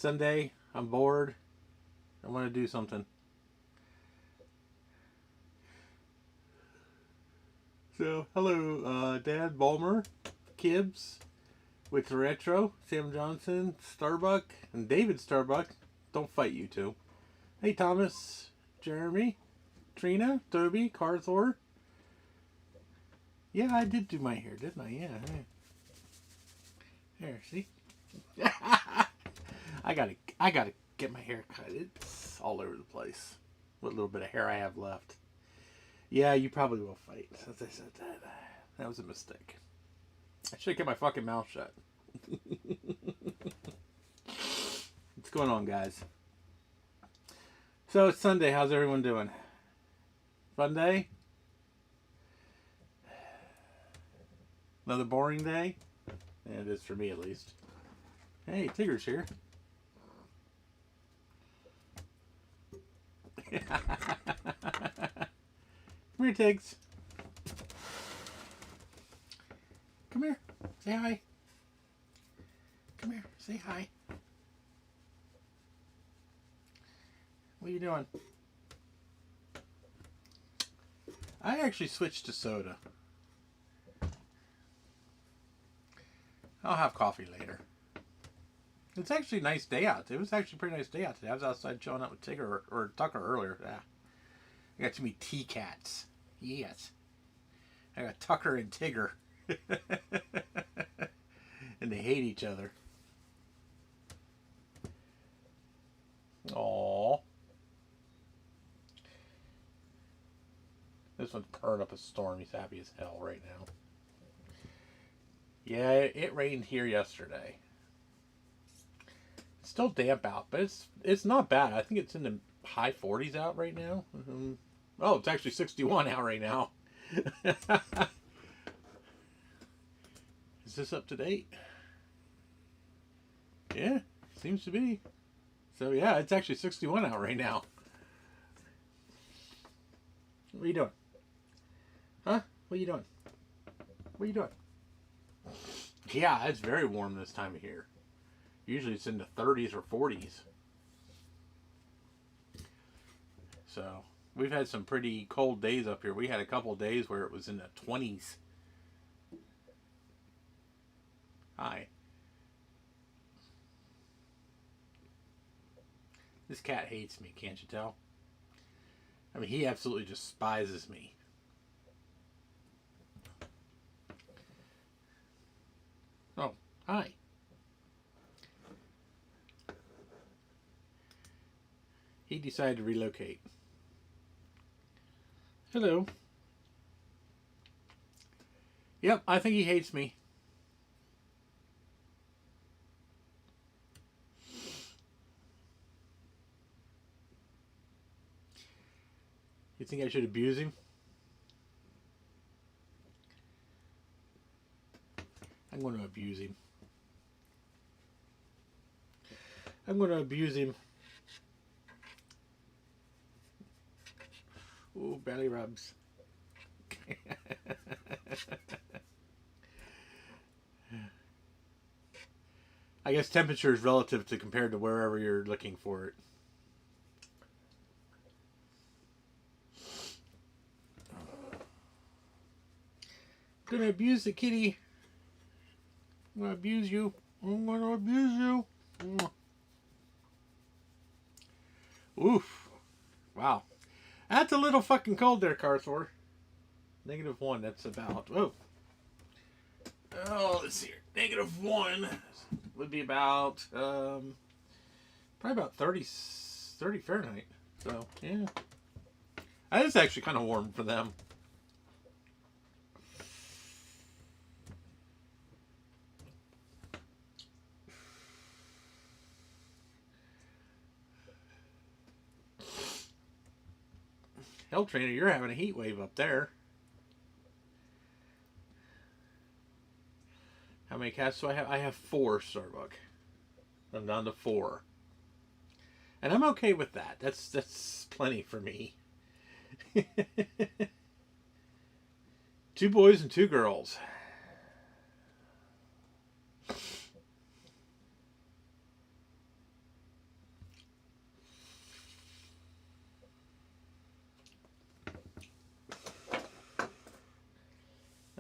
Sunday, I'm bored. I want to do something. So, hello, Dad, Balmer, Kibbs, with Retro, Sam Johnson, Starbuck, and David Starbuck. Don't fight, you two. Hey, Thomas, Jeremy, Trina, Toby, Carthor. Yeah, I did do my hair, didn't I? Yeah. There, see? I gotta get my hair cut. It's all over the place. What little bit of hair I have left. Yeah, you probably will fight. As I said that was a mistake. I should have kept my fucking mouth shut. What's going on, guys? So it's Sunday. How's everyone doing? Fun day? Another boring day? Yeah, it is for me, at least. Hey, Tigger's here. Come here, Tiggs. Come here. Say hi. Come here. Say hi. What are you doing? I actually switched to soda. I'll have coffee later. It's actually a nice day out. It was actually a pretty nice day out today. I was outside chilling out with Tigger or Tucker earlier. Yeah. I got too many tea cats. Yes. I got Tucker and Tigger. And they hate each other. Aww. This one's curled up a storm. He's happy as hell right now. Yeah, it rained here yesterday. It's still damp out, but it's not bad. I think it's in the high 40s out right now. Mm-hmm. Oh, it's actually 61 out right now. Is this up to date? Yeah, seems to be. So yeah, it's actually 61 out right now. What are you doing? Huh? What are you doing? What are you doing? Yeah, it's very warm this time of year. Usually it's in the 30s or 40s. So we've had some pretty cold days up here. We had a couple days where it was in the 20s. Hi. This cat hates me, can't you tell? I mean, he absolutely despises me. Oh, hi. He decided to relocate. Hello. Yep, I think he hates me. You think I should abuse him? I'm going to abuse him. I'm going to abuse him. Ooh, belly rubs. I guess temperature is relative to compared to wherever you're looking for it. Gonna abuse the kitty. I'm gonna abuse you. I'm gonna abuse you. Oof. Wow. That's a little fucking cold there, Carthor. -1, that's about... Oh, let's see here. -1 would be about... probably about 30 Fahrenheit. So, yeah. That is actually kind of warm for them. Hell, Trainer, you're having a heat wave up there. How many cats do I have? I have 4, Starbuck. I'm down to 4. And I'm okay with that. That's plenty for me. 2 boys and 2 girls.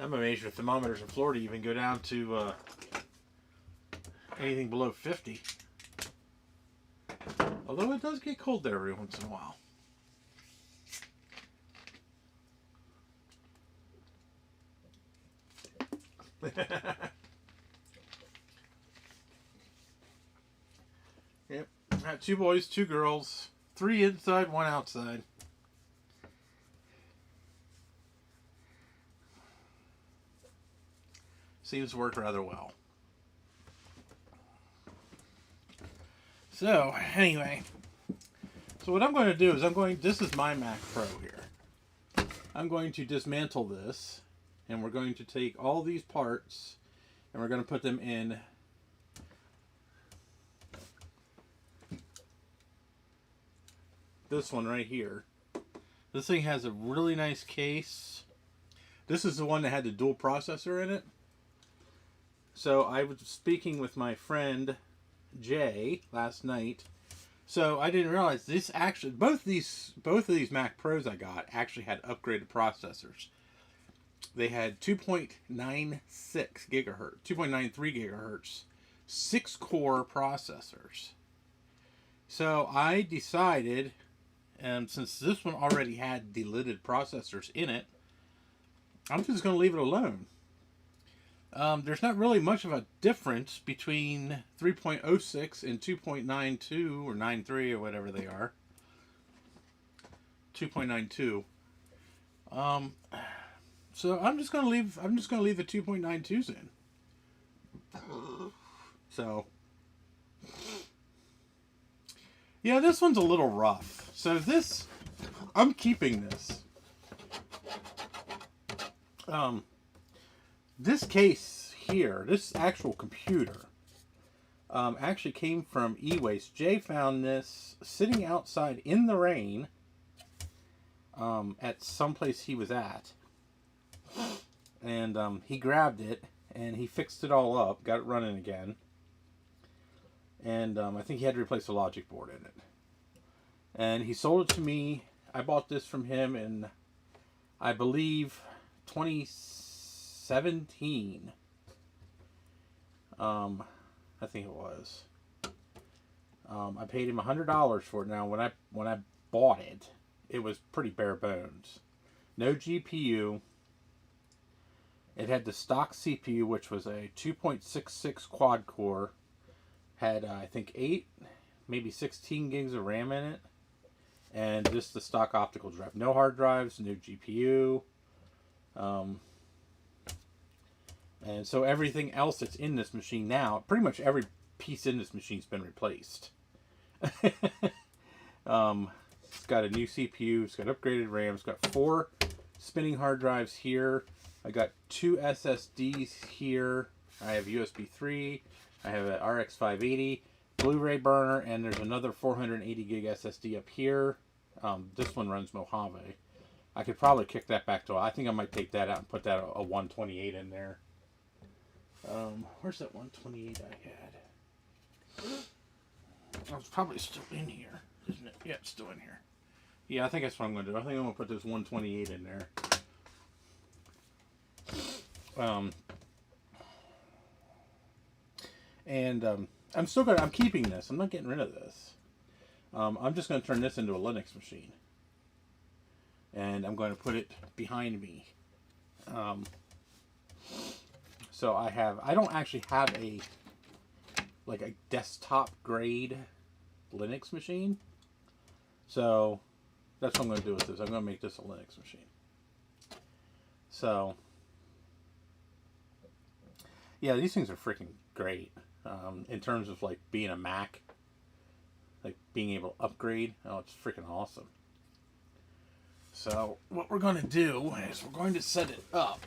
I'm amazed your thermometers in Florida even go down to anything below 50. Although it does get cold there every once in a while. Yep. I have 2 boys, 2 girls, 3 inside, 1 outside. Seems to work rather well. So, anyway. So what I'm going to do is this is my Mac Pro here. I'm going to dismantle this, and we're going to take all these parts, and we're going to put them in this one right here. This thing has a really nice case. This is the one that had the dual processor in it. So I was speaking with my friend Jay last night. So I didn't realize this actually both of these Mac Pros I got actually had upgraded processors. They had 2.96 gigahertz, 2.93 gigahertz, 6-core processors. So I decided, since this one already had delidded processors in it, I'm just going to leave it alone. There's not really much of a difference between 3.06 and 2.92 or 93 or whatever they are. 2.92. So I'm just gonna leave the 2.92s in. So yeah, this one's a little rough. So I'm keeping this. This case here, this actual computer, actually came from e-waste. Jay found this sitting outside in the rain at some place he was at. And he grabbed it, and he fixed it all up, got it running again. And I think he had to replace the logic board in it. And he sold it to me. I bought this from him in, I believe, 2017. I think it was. I paid him $100 for it. Now, when I bought it, it was pretty bare bones. No GPU. It had the stock CPU, which was a 2.66 quad core. Had I think 8, maybe 16 gigs of RAM in it, and just the stock optical drive. No hard drives, no GPU. And so everything else that's in this machine now, pretty much every piece in this machine's been replaced. It's got a new CPU, it's got upgraded RAM, it's got 4 spinning hard drives here. I got 2 SSDs here. I have USB 3. I have an RX 580 Blu-ray burner, and there's another 480 gig SSD up here. This one runs Mojave. I could probably kick that back to. I think I might take that out and put that a 128 in there. Where's that 128 I had? Oh, it's probably still in here, isn't it? Yeah, it's still in here. Yeah, I think that's what I'm going to do. I think I'm going to put this 128 in there. I'm keeping this. I'm not getting rid of this. I'm just going to turn this into a Linux machine. And I'm going to put it behind me. So I don't actually have a desktop grade Linux machine. So that's what I'm going to do with this. I'm going to make this a Linux machine. So yeah, these things are freaking great. In terms of like being a Mac, like being able to upgrade. Oh, it's freaking awesome. So what we're going to do is we're going to set it up.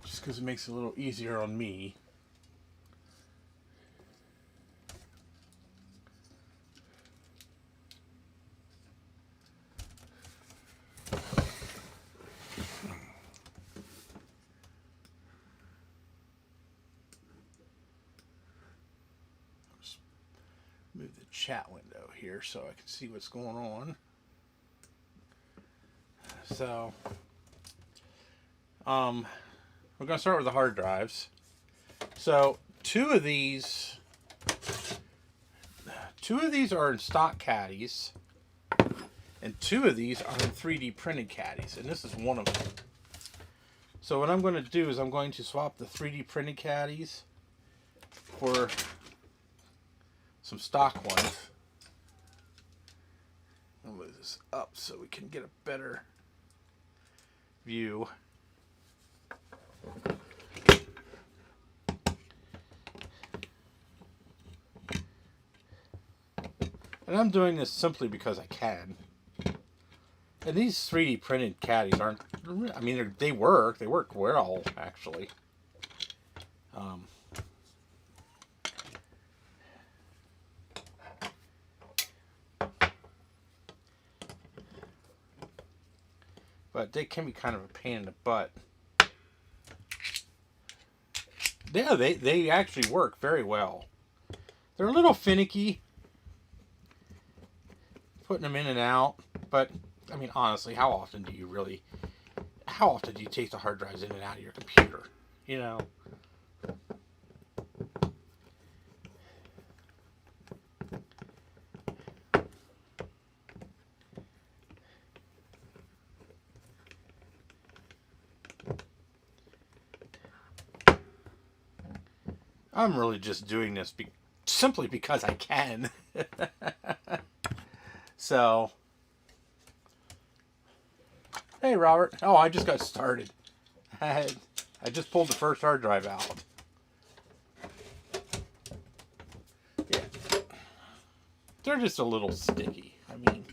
Just because it makes it a little easier on me. Move the chat window here so I can see what's going on. So, we're going to start with the hard drives. So, two of these are in stock caddies, and two of these are in 3D printed caddies, and this is one of them. So what I'm going to do is I'm going to swap the 3D printed caddies for some stock ones. I'll move this up so we can get a better view. And I'm doing this simply because I can. And these 3D printed caddies aren't, I mean, they work well, actually. But they can be kind of a pain in the butt. Yeah, they actually work very well. They're a little finicky putting them in and out, but I mean, honestly, how often do you take the hard drives in and out of your computer? You know? I'm really just doing this simply because I can. So, hey Robert. Oh, I just got started. I just pulled the first hard drive out. Yeah. They're just a little sticky. I mean,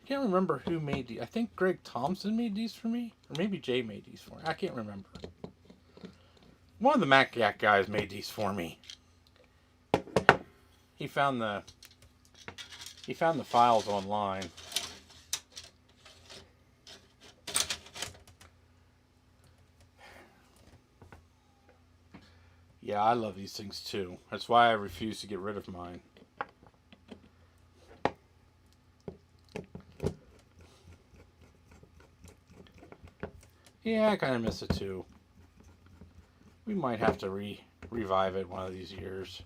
I can't remember who made these. I think Greg Thompson made these for me, or maybe Jay made these for me. I can't remember. One of the MacGack guys made these for me. He found the files online. Yeah, I love these things too. That's why I refuse to get rid of mine. Yeah, I kind of miss it too. We might have to revive it one of these years.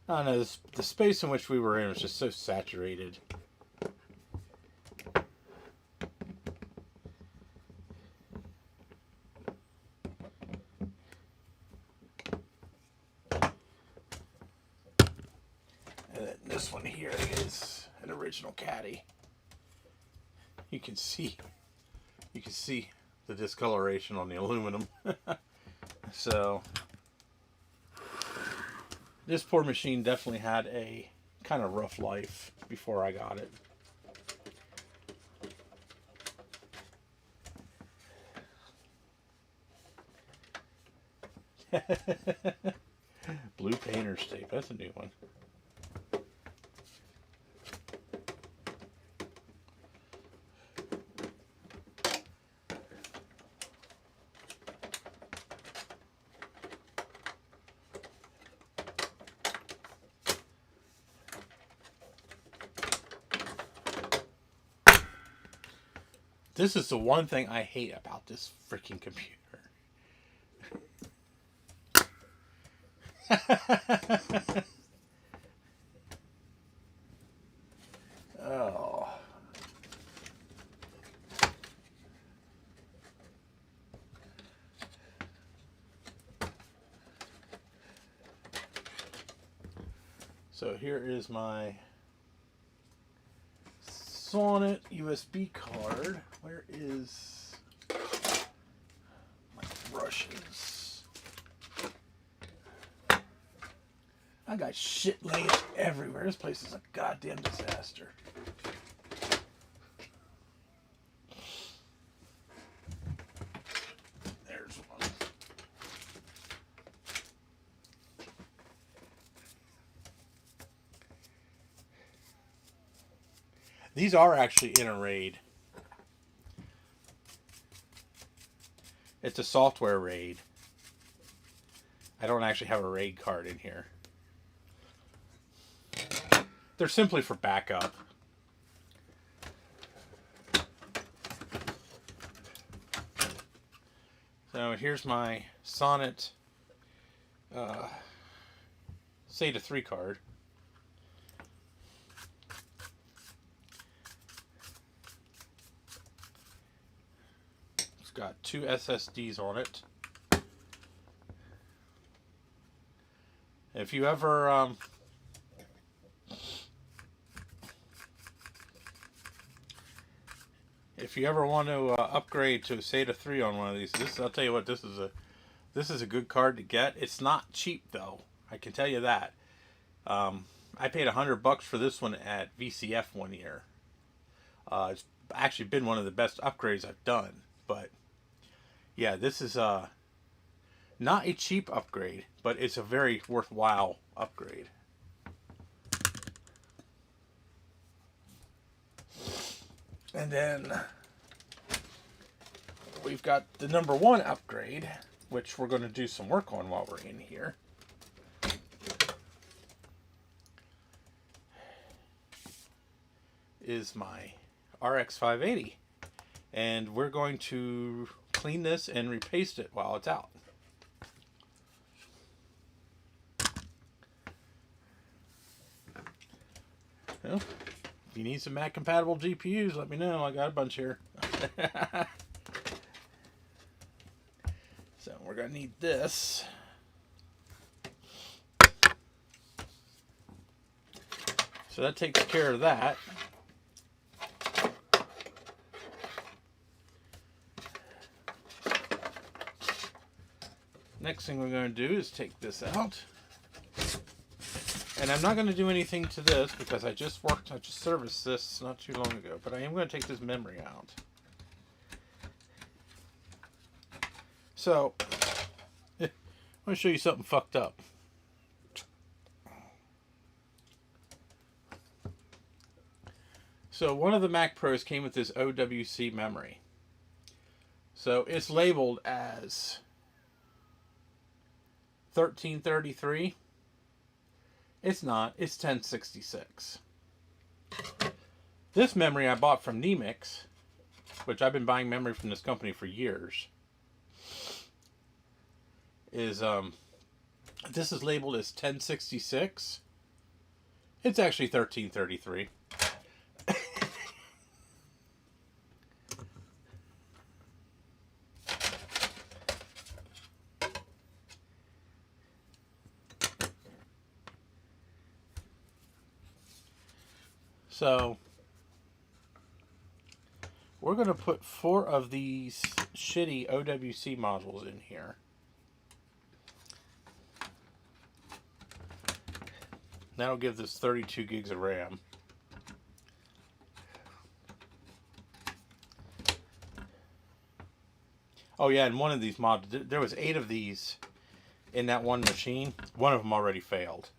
I don't know, the space in which we were in was just so saturated. This one here is an original caddy. You can see the discoloration on the aluminum. So this poor machine definitely had a kind of rough life before I got it. Blue painter's tape, that's a new one. This is the one thing I hate about this freaking computer. Oh. So here is my Sonnet USB card. Where is my brushes? I got shit laying everywhere. This place is a goddamn disaster. There's one. These are actually in a RAID. It's a software RAID. I don't actually have a RAID card in here. They're simply for backup. So here's my Sonnet SATA 3 card. It's got 2 SSDs on it. If you ever want to upgrade to a SATA 3 on one of these, I'll tell you what, this is a good card to get. It's not cheap though, I can tell you that. I paid $100 for this one at VCF one year. It's actually been one of the best upgrades I've done. But yeah, this is not a cheap upgrade, but it's a very worthwhile upgrade. And then we've got the number 1 upgrade, which we're going to do some work on while we're in here. Is my RX 580. And we're going to clean this and repaste it while it's out. Well, if you need some Mac compatible GPUs, let me know. I got a bunch here. So we're going to need this. So that takes care of that. Next thing we're going to do is take this out. And I'm not going to do anything to this because I just serviced this not too long ago. But I am going to take this memory out. So, I'm going to show you something fucked up. So one of the Mac Pros came with this OWC memory. So it's labeled as 1333. It's not. It's 1066. This memory I bought from Nemix, which I've been buying memory from this company for years, is this is labeled as 1066. It's actually 1333. So we're going to put 4 of these shitty OWC modules in here. That'll give this 32 gigs of RAM. Oh yeah, and one of these modules, there was 8 of these in that one machine. One of them already failed.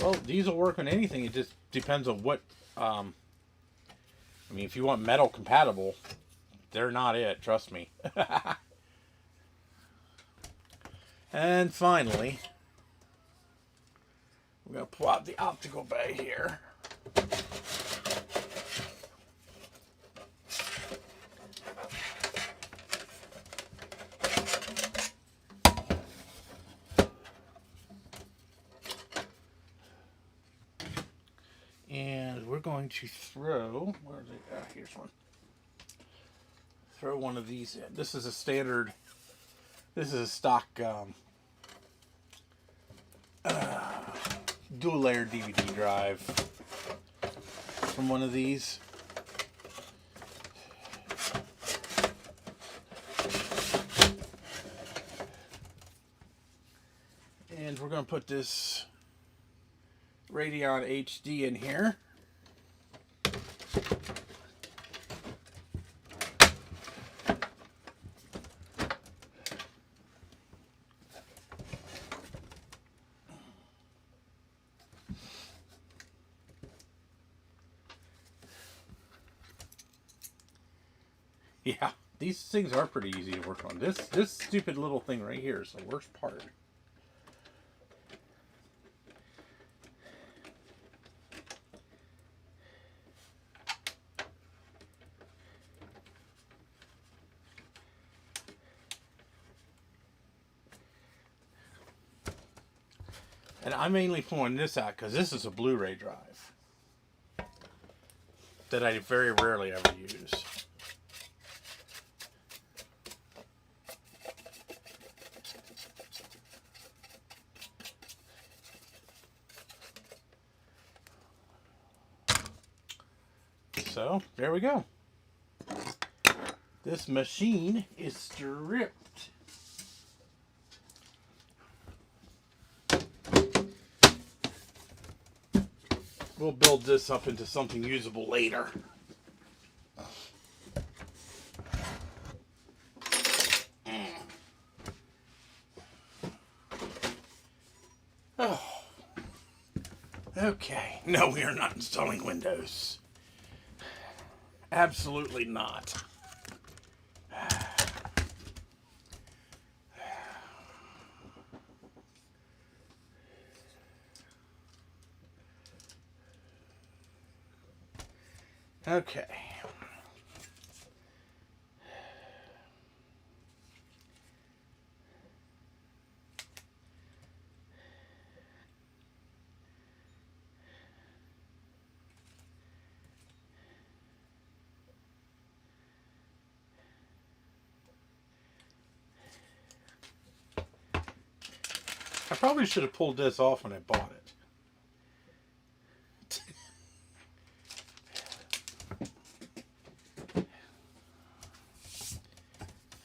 Well, these will work on anything. It just depends on what, I mean, if you want metal compatible, they're not it, trust me. And finally, we're going to pull out the optical bay here. And we're going to throw, where is it? Here's one. Throw one of these in. This is a standard, this is a stock dual layer DVD drive from one of these. And we're going to put this Radeon HD in here. Yeah, these things are pretty easy to work on. This stupid little thing right here is the worst part. And I'm mainly pulling this out because this is a Blu-ray drive that I very rarely ever use. So, there we go. This machine is stripped. We'll build this up into something usable later. Oh. Okay. No, we are not installing Windows. Absolutely not. Okay. I probably should have pulled this off when I bought it.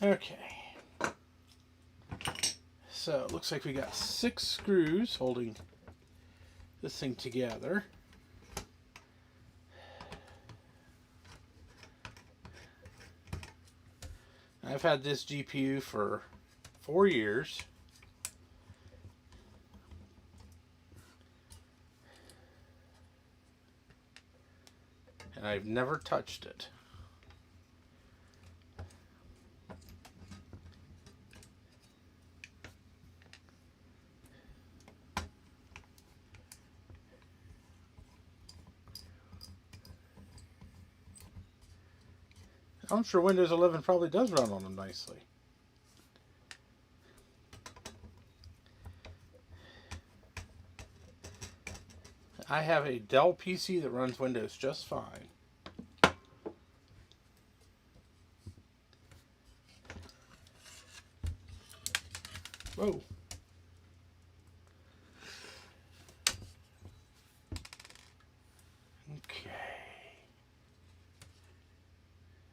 Okay. So it looks like we got 6 screws holding this thing together. I've had this GPU for 4 years. And I've never touched it. I'm sure Windows 11 probably does run on them nicely. I have a Dell PC that runs Windows just fine. Whoa. Okay.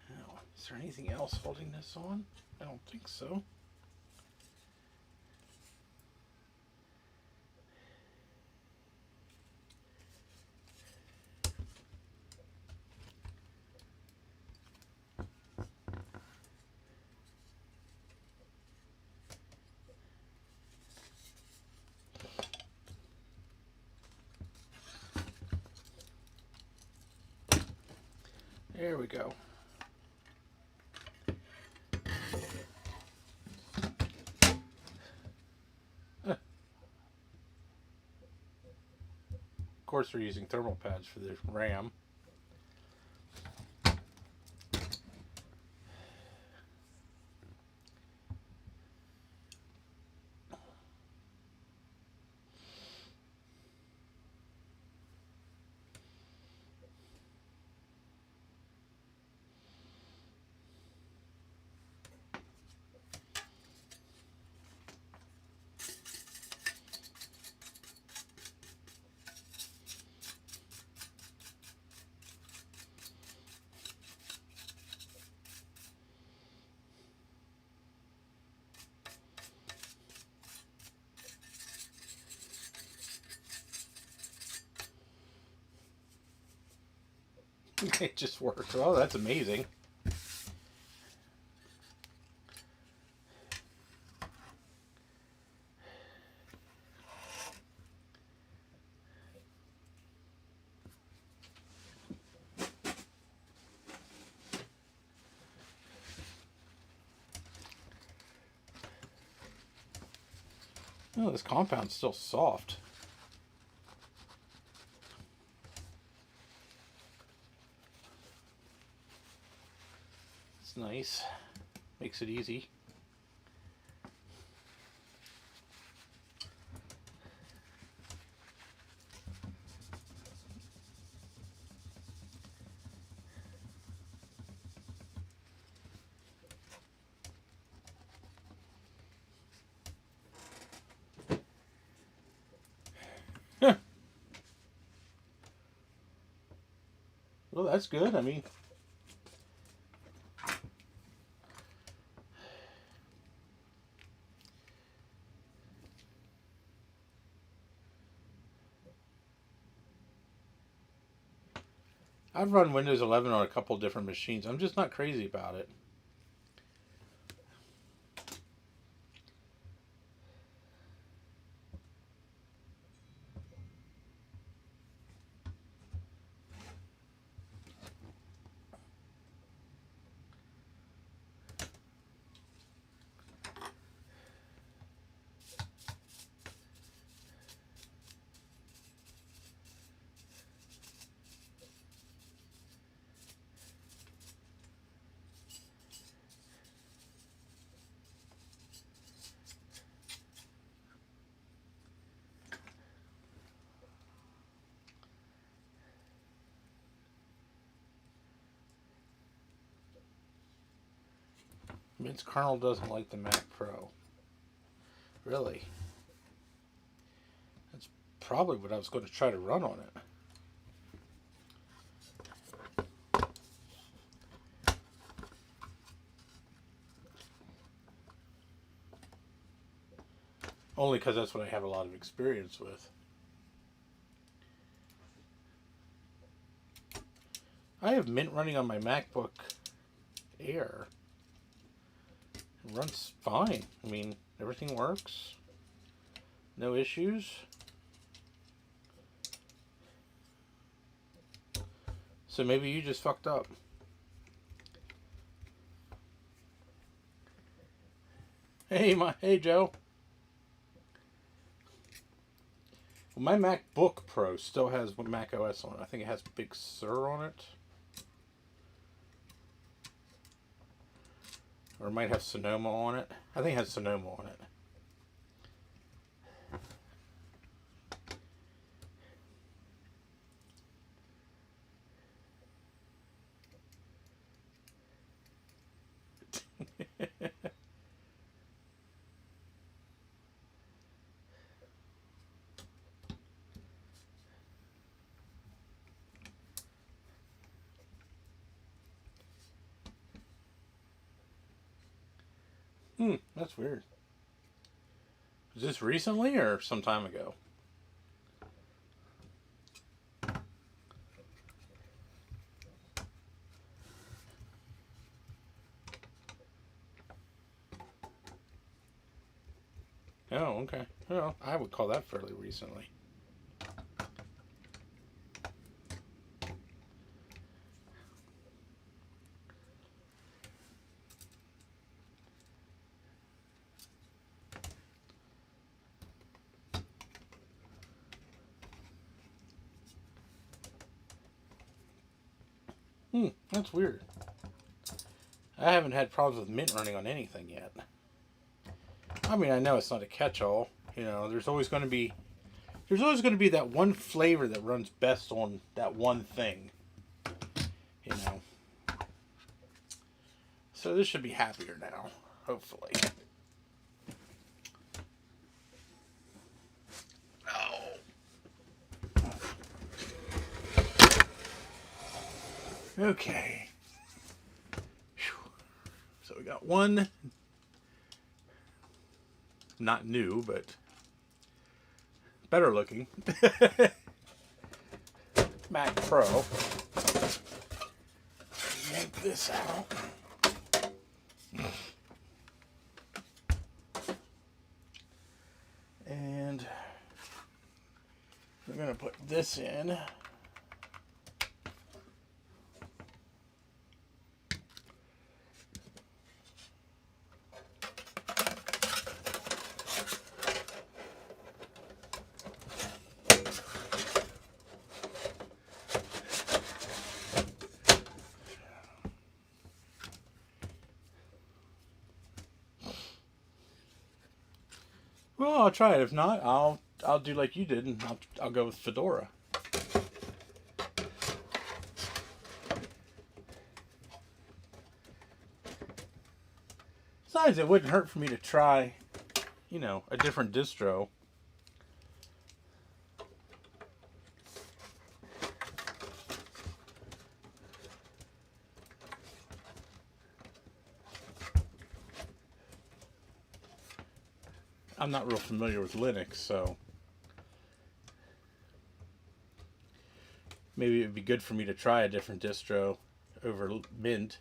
Now, is there anything else holding this on? I don't think so. There we go. Of course, we're using thermal pads for the RAM. It just works. Oh, that's amazing. Oh, this compound's still soft. It's nice. Makes it easy. Well, that's good. I mean, I've run Windows 11 on a couple different machines. I'm just not crazy about it. Vince Carnell doesn't like the Mac Pro. Really? That's probably what I was going to try to run on it. Only because that's what I have a lot of experience with. I have Mint running on my MacBook Air. It runs fine. I mean, everything works. No issues. So maybe you just fucked up. Hey Joe. Well, my MacBook Pro still has Mac OS on it. I think it has Big Sur on it. Or it might have Sonoma on it. I think it has Sonoma on it. That's weird. Is this recently or some time ago? Oh, okay. Well, I would call that fairly recently. That's weird. I haven't had problems with Mint running on anything yet. I mean, I know it's not a catch-all. You know, there's always going to be that one flavor that runs best on that one thing. You know. So this should be happier now, hopefully. Okay. Whew. So we got one, not new, but better looking Mac Pro. Yank this out. And we're going to put this in. Well, I'll try it. If not, I'll do like you did, and I'll go with Fedora. Besides, it wouldn't hurt for me to try, a different distro. I'm not real familiar with Linux, so maybe it'd be good for me to try a different distro over Mint.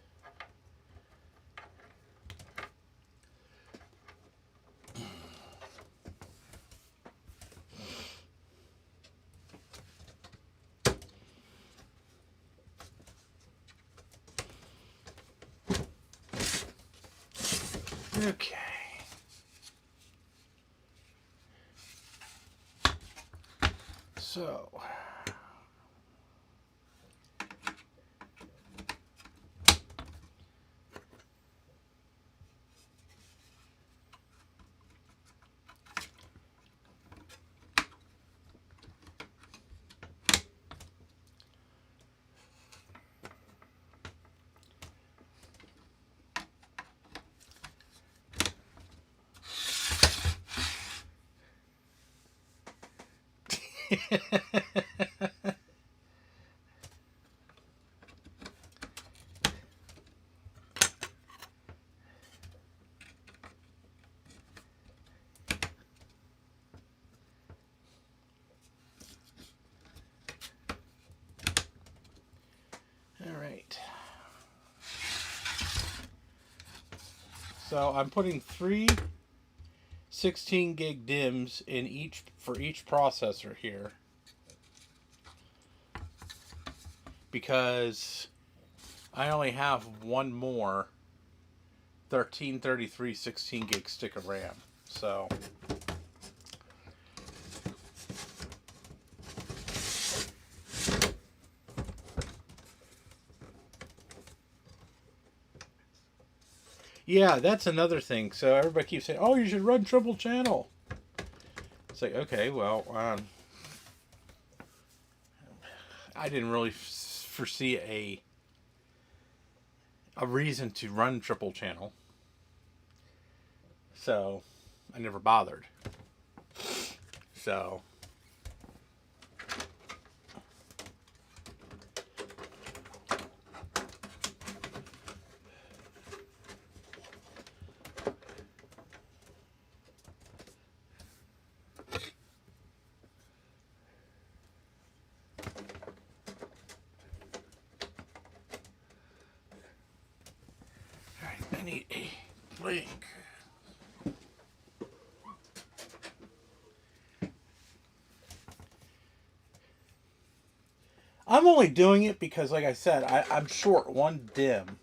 Okay. So, all right. So I'm putting 3 16 gig DIMMs for each processor here, because I only have one more 1333 16 gig stick of RAM. So yeah, that's another thing. So everybody keeps saying, "Oh, you should run triple channel." It's like, okay, well, I didn't really foresee a reason to run triple channel, so I never bothered. So I need a link. I'm only doing it because, like I said, I'm short one DIMM.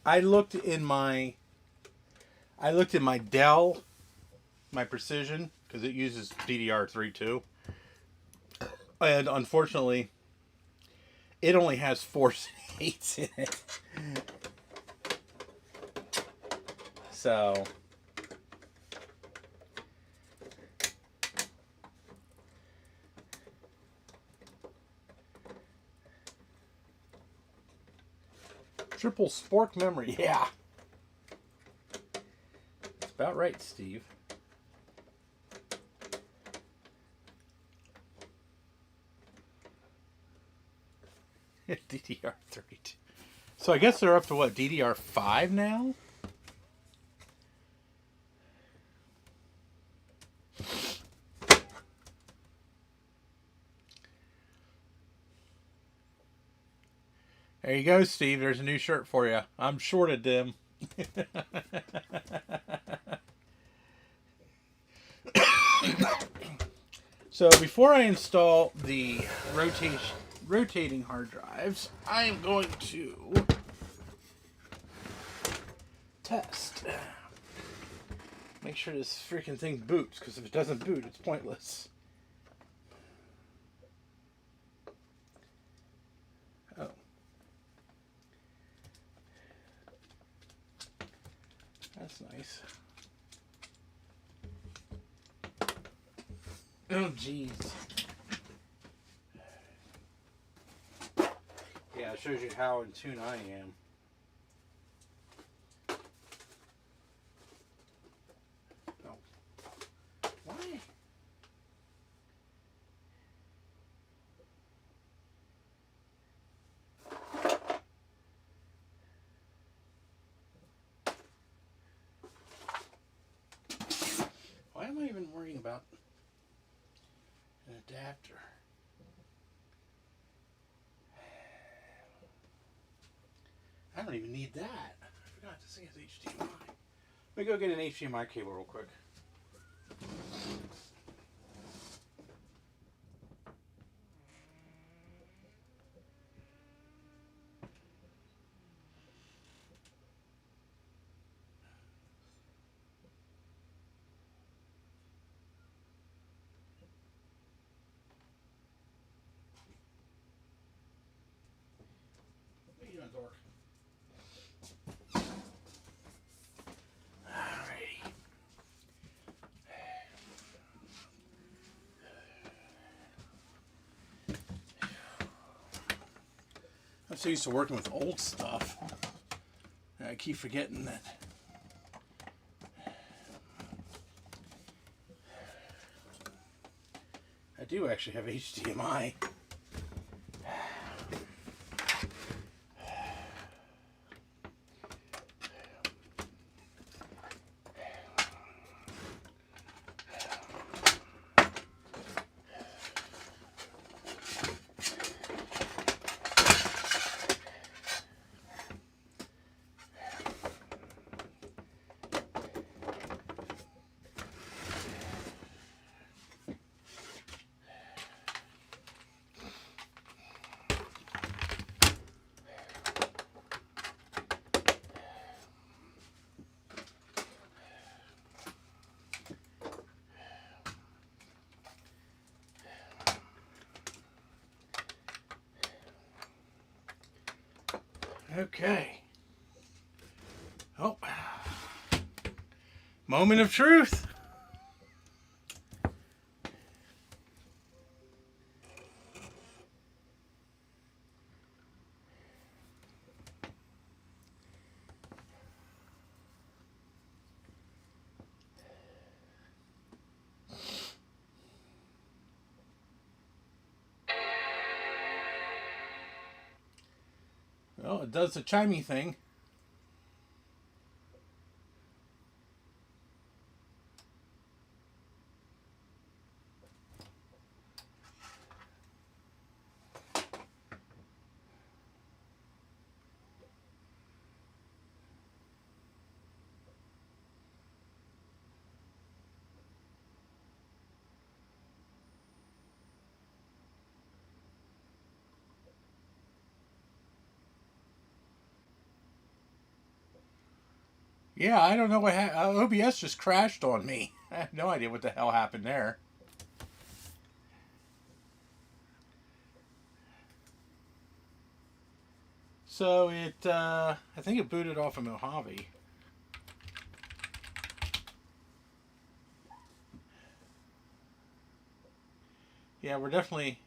I looked in my Dell, my Precision, because it uses DDR3 too, and unfortunately, it only has 4 8s in it. So triple spork memory, yeah. That's about right, Steve. DDR3. So I guess they're up to what, DDR5 now? There you go, Steve. There's a new shirt for you. I'm short of DIMM. So before I install the rotating hard drives, I am going to test. Make sure this freaking thing boots, because if it doesn't boot, it's pointless. Oh. That's nice. Oh, jeez. Yeah, it shows you how in tune I am. Oh. Why? Why am I even worrying about an adapter? I don't even need that. I forgot this thing has HDMI. Let me go get an HDMI cable real quick. What are you doing, dork? Alrighty. I'm so used to working with old stuff. I keep forgetting that. I do actually have HDMI. Okay. Oh. Moment of truth. Well, it does the chimey thing. Yeah, I don't know what OBS just crashed on me. I have no idea what the hell happened there. So it, I think it booted off of Mojave. Yeah, we're definitely...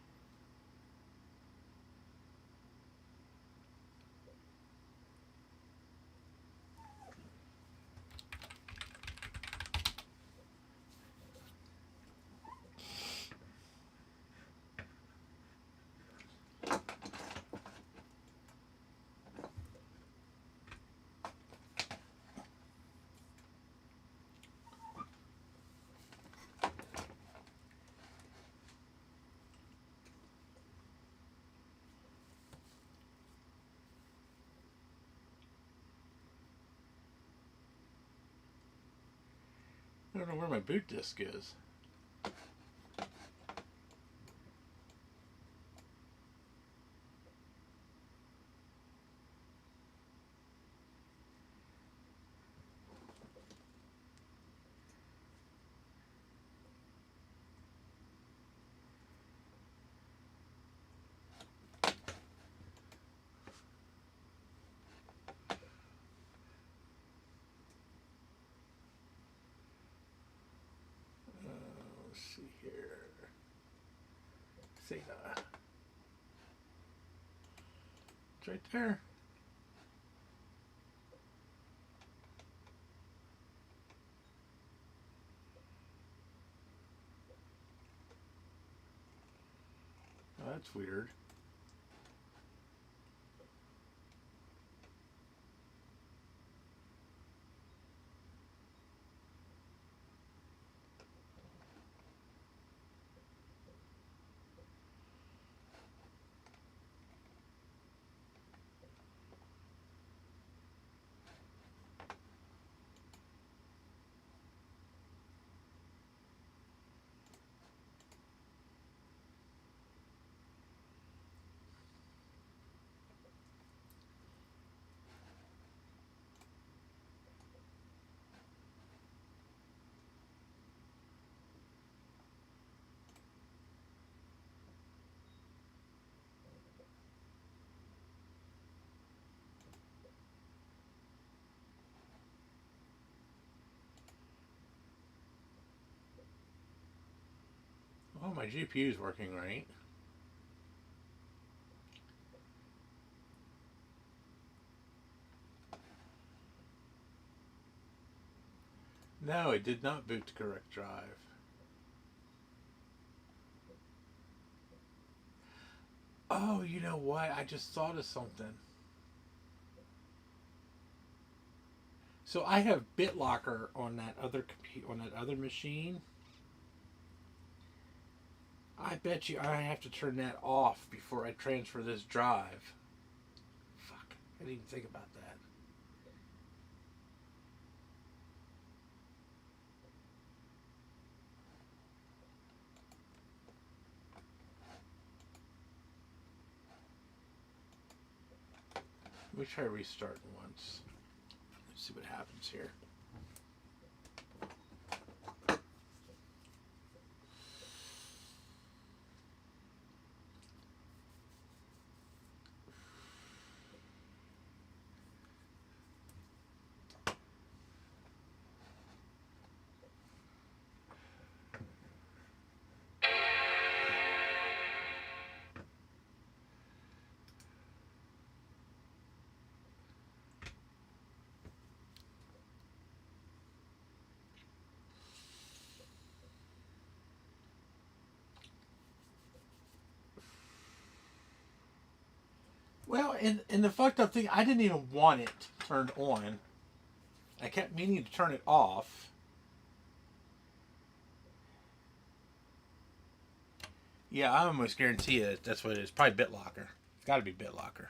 I don't know where my boot disk is. SATA. It's right there. Oh, that's weird. Oh, my GPU is working right. No, it did not boot to correct drive. Oh, you know what? I just thought of something. So I have BitLocker on that other on that other machine. I bet you I have to turn that off before I transfer this drive. Fuck, I didn't even think about that. Let me try restarting once. Let's see what happens here. Well, and the fucked up thing, I didn't even want it turned on. I kept meaning to turn it off. Yeah, I almost guarantee it. That's what it is. Probably BitLocker. It's got to be BitLocker.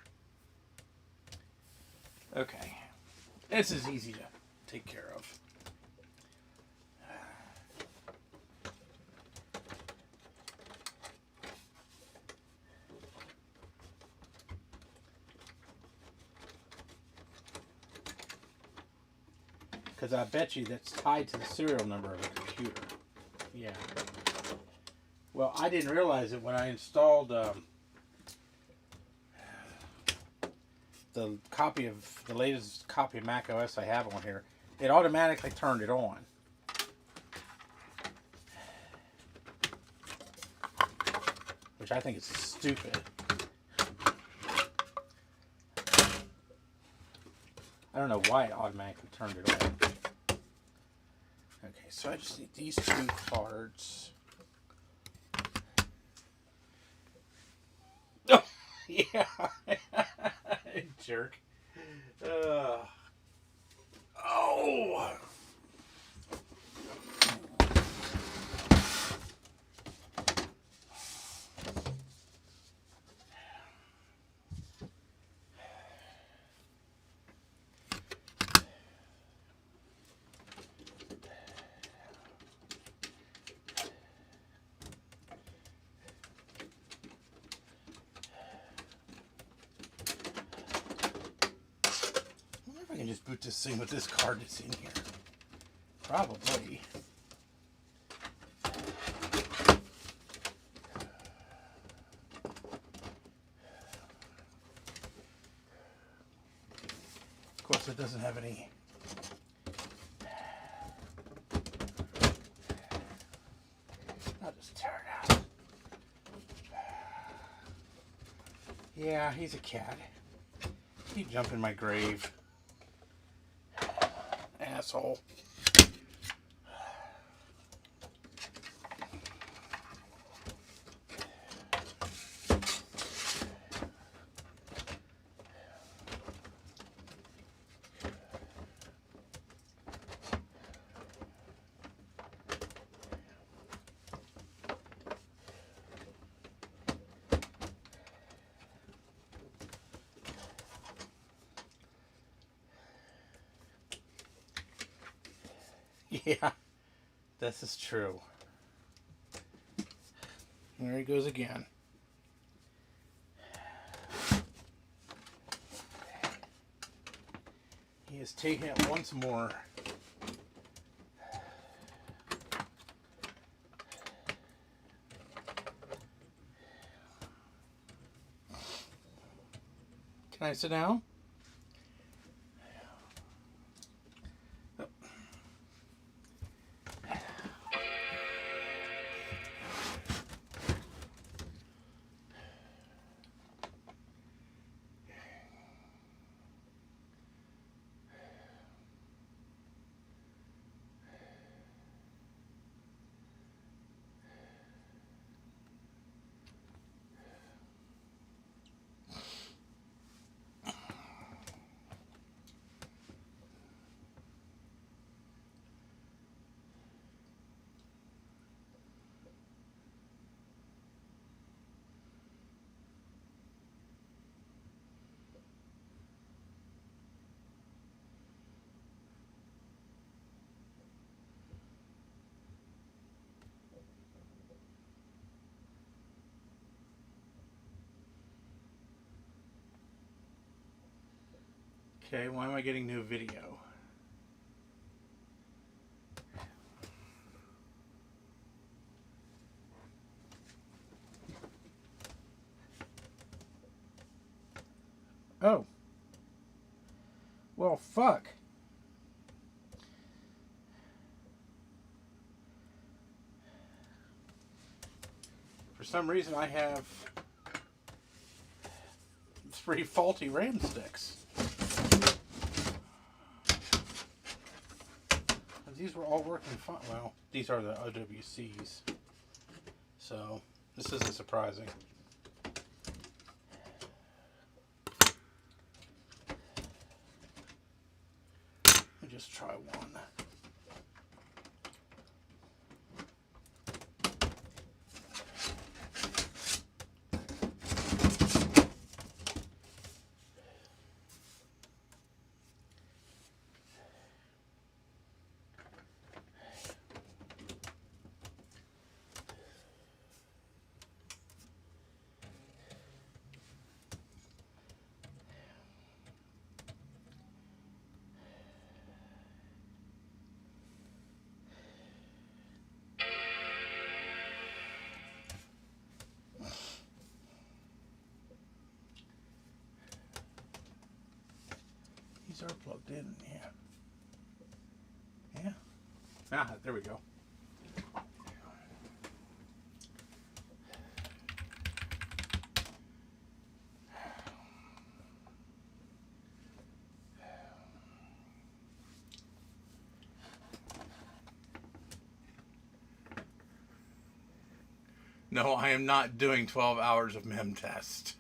Okay. This is easy to take care of. Because I bet you that's tied to the serial number of a computer. Yeah. Well, I didn't realize it when I installed the copy of the latest copy of Mac OS I have on here. It automatically turned it on. Which I think is stupid. I don't know why it automatically turned it on. Okay, so I just need these two cards. Oh, yeah. Jerk. Oh. I can just boot this thing with this card that's in here. Probably. Of course, it doesn't have any. I'll just tear it out. Yeah, he's a cat. He jumped in my grave. Asshole. Yeah, this is true. There he goes again. He is taking it once more. Can I sit down? Okay, why am I getting new video? Oh. Well, fuck. For some reason, I have 3 faulty RAM sticks. These were all working fine. Well, these are the OWCs. So, this isn't surprising. Let me just try one. These are plugged in, yeah. Yeah. Ah, there we go. No, I am not doing 12 hours of mem test.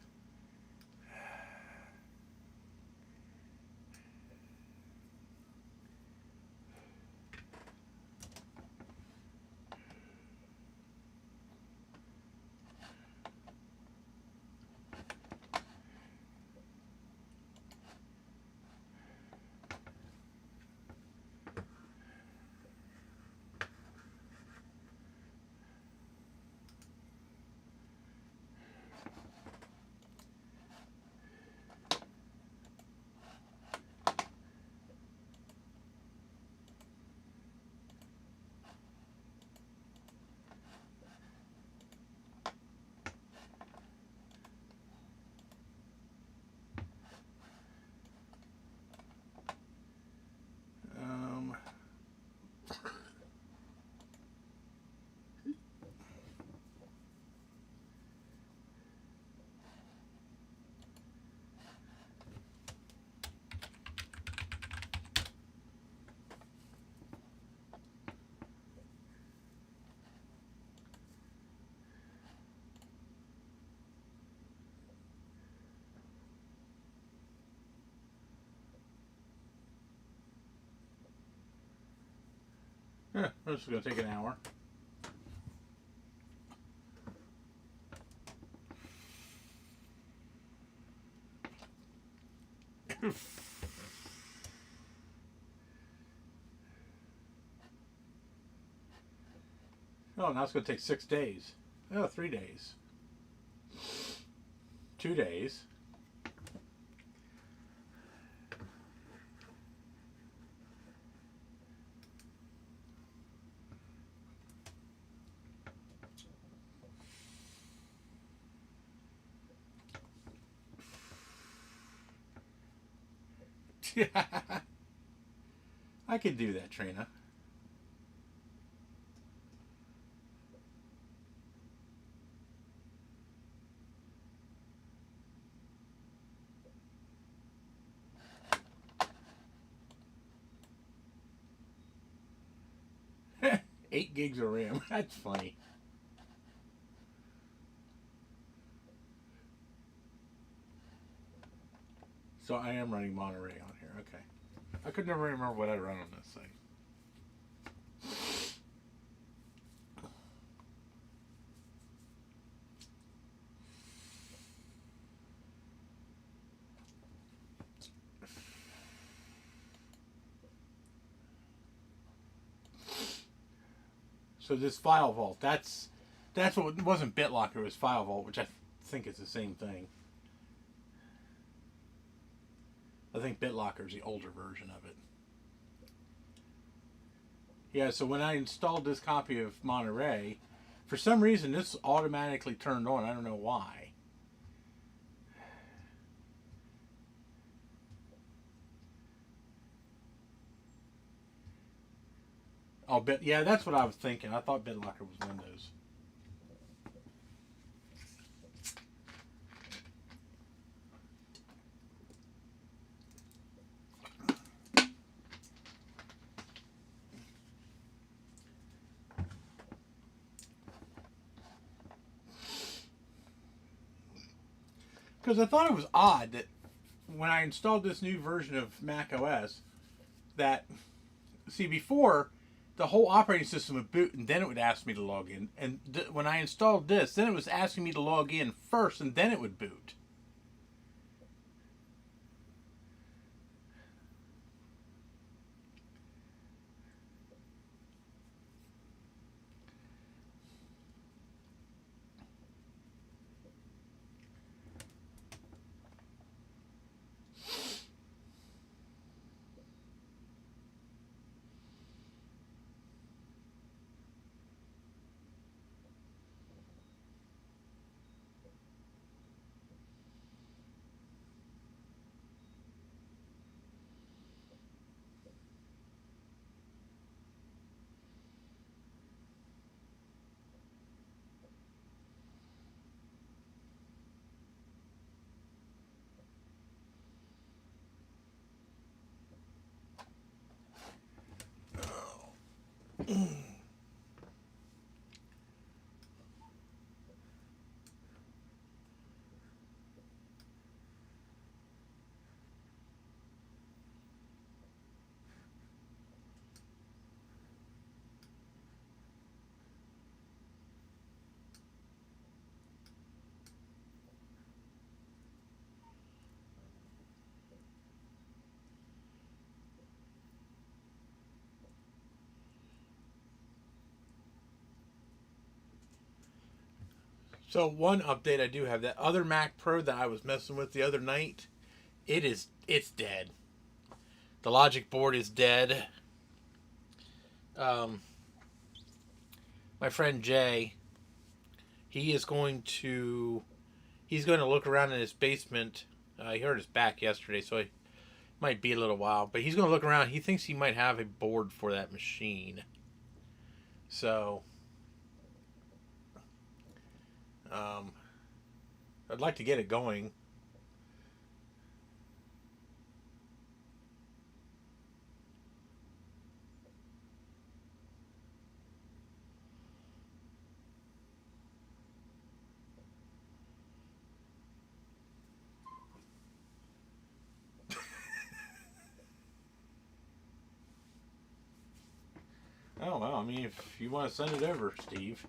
Yeah, this is going to take an hour. Oh, now it's going to take 6 days. Oh, 3 days. 2 days. I could do that, Trina. Eight gigs of RAM. That's funny. So I am running Monterey on here. Okay. I could never remember what I run on this thing. So this File Vault, that's what it wasn't BitLocker, it was File Vault, which I think is the same thing. I think BitLocker is the older version of it. Yeah, so when I installed this copy of Monterey, for some reason this automatically turned on. I don't know why. Oh, yeah, that's what I was thinking. I thought BitLocker was Windows. Because I thought it was odd that when I installed this new version of Mac OS, that, see, before, the whole operating system would boot and then it would ask me to log in. And when I installed this, then it was asking me to log in first and then it would boot. So one update I do have, that other Mac Pro that I was messing with the other night, it's dead. The logic board is dead. My friend Jay, he's going to look around in his basement. He hurt his back yesterday, so it might be a little while. But he's going to look around. He thinks he might have a board for that machine. So I'd like to get it going. Oh, wow. me if you want to send it over, Steve.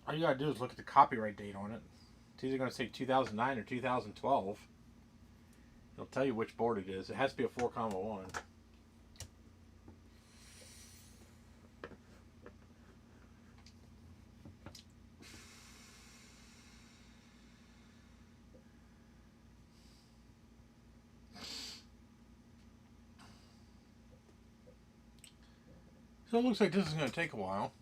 All you gotta do is look at the copyright date on it. It's either gonna say 2009 or 2012. It'll tell you which board it is. It has to be a 4-1. So it looks like this is going to take a while.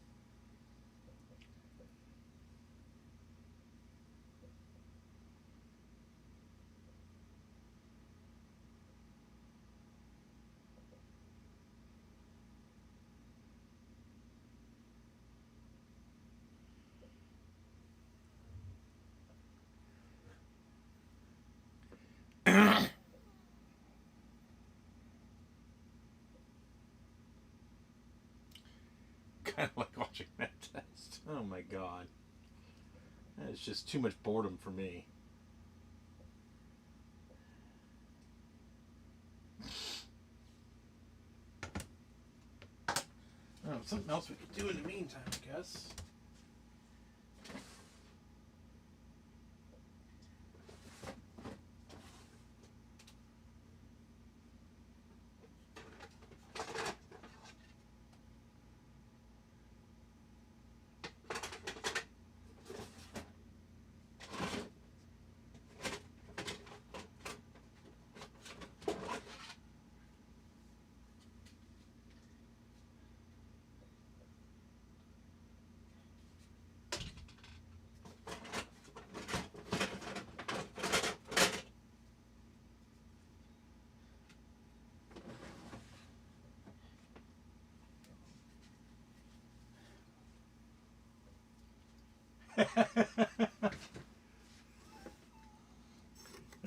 Kind of like watching that test. Oh my god. It's just too much boredom for me. Oh, something else we could do in the meantime, I guess.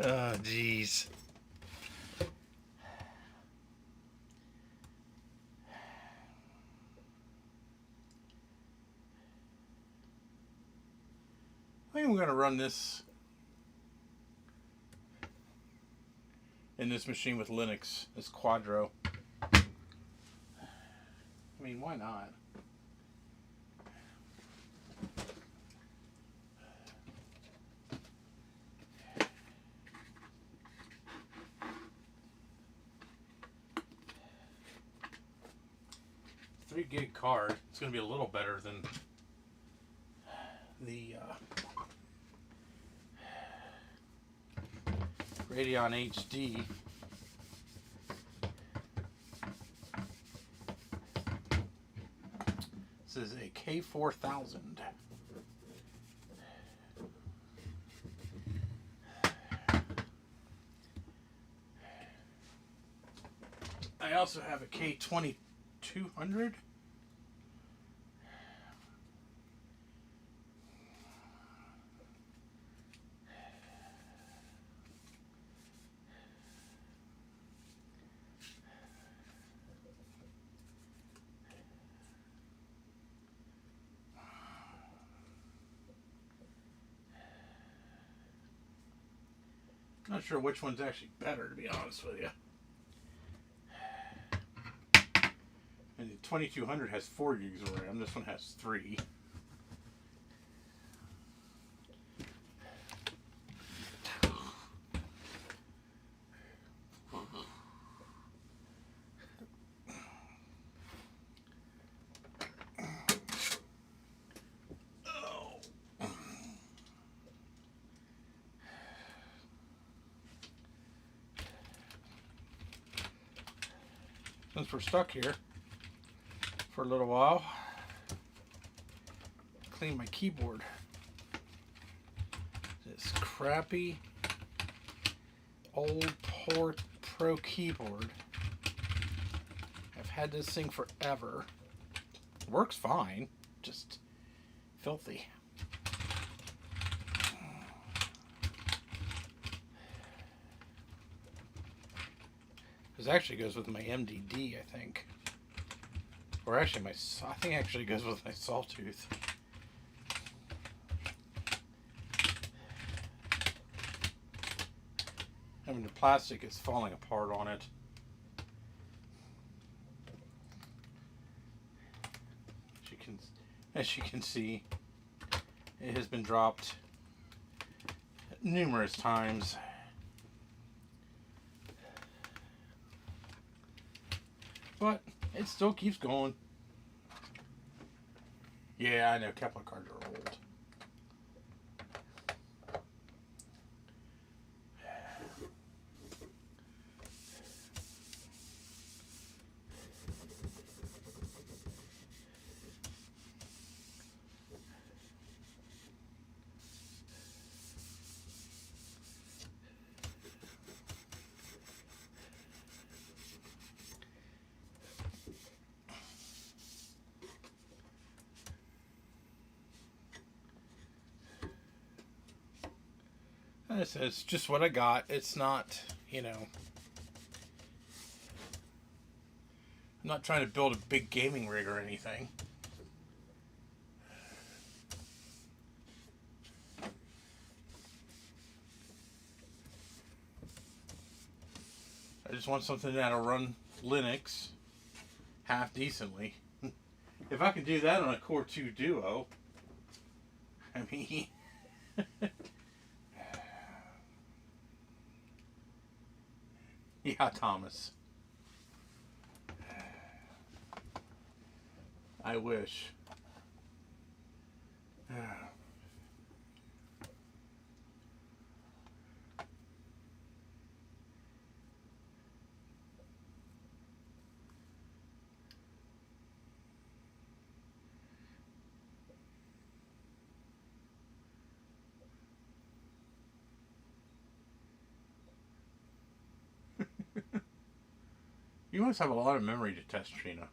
Oh, jeez. I think I'm going to run this in this machine with Linux, this Quadro. I mean, why not? $3 gig card. It's going to be a little better than the Radeon HD. This is a K4000. I also have a K2200. Not sure which one's actually better, to be honest with you. And the 2200 has 4 gigs of RAM. This one has 3. Since we're stuck here for a little while, clean my keyboard. This crappy old poor Pro keyboard. I've had this thing forever. Works fine, just filthy. This actually goes with my MDD, I think. Or actually, I think it actually goes with my Sawtooth. I mean, the plastic is falling apart on it. As you can see, it has been dropped numerous times. But it still keeps going. Yeah, I know Kepler cards are old. It's just what I got. It's not, I'm not trying to build a big gaming rig or anything. I just want something that'll run Linux half decently. If I can do that on a Core 2 Duo, I mean... Yeah, Thomas. I wish. You must have a lot of memory to test, Trina.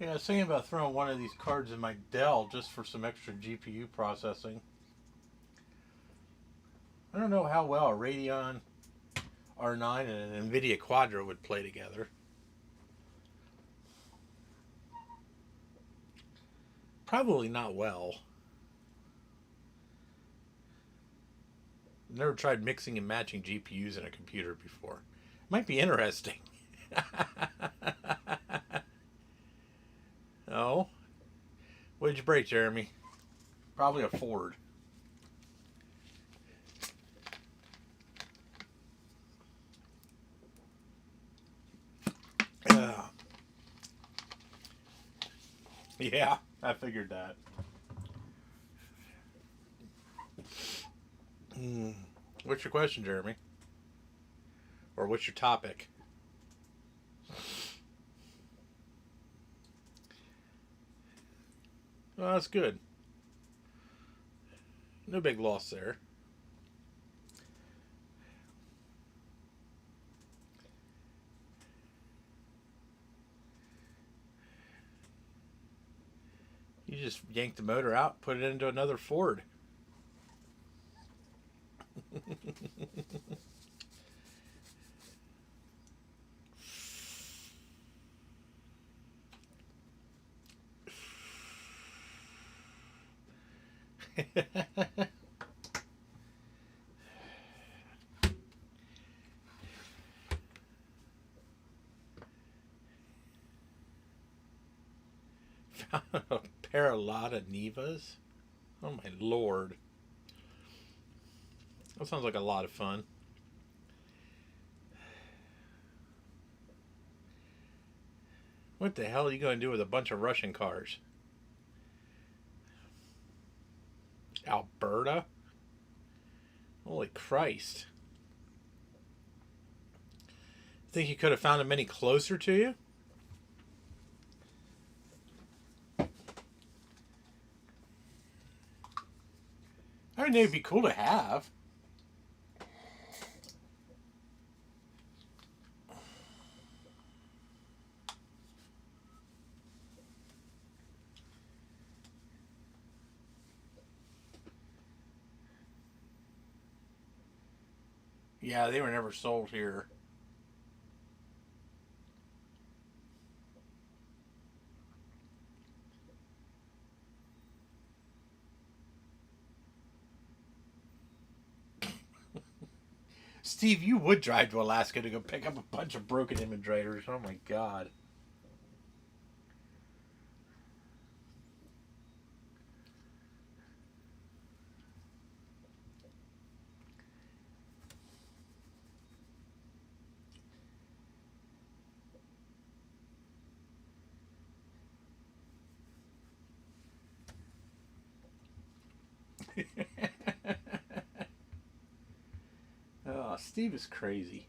Yeah, I was thinking about throwing one of these cards in my Dell just for some extra GPU processing. I don't know how well a Radeon R9 and an NVIDIA Quadro would play together. Probably not well. Never tried mixing and matching GPUs in a computer before. Might be interesting. Oh? What did you break, Jeremy? Probably a Ford. Yeah, I figured that. What's your question, Jeremy? Or what's your topic? Well, that's good. No big loss there. You just yank the motor out, put it into another Ford. Found a Repair a lot of Nevas? Oh my lord. That sounds like a lot of fun. What the hell are you going to do with a bunch of Russian cars? Alberta? Holy Christ. Think you could have found them any closer to you? I mean, they'd be cool to have. Yeah, they were never sold here. Steve, you would drive to Alaska to go pick up a bunch of broken immigrators. Oh my god. Oh, Steve is crazy.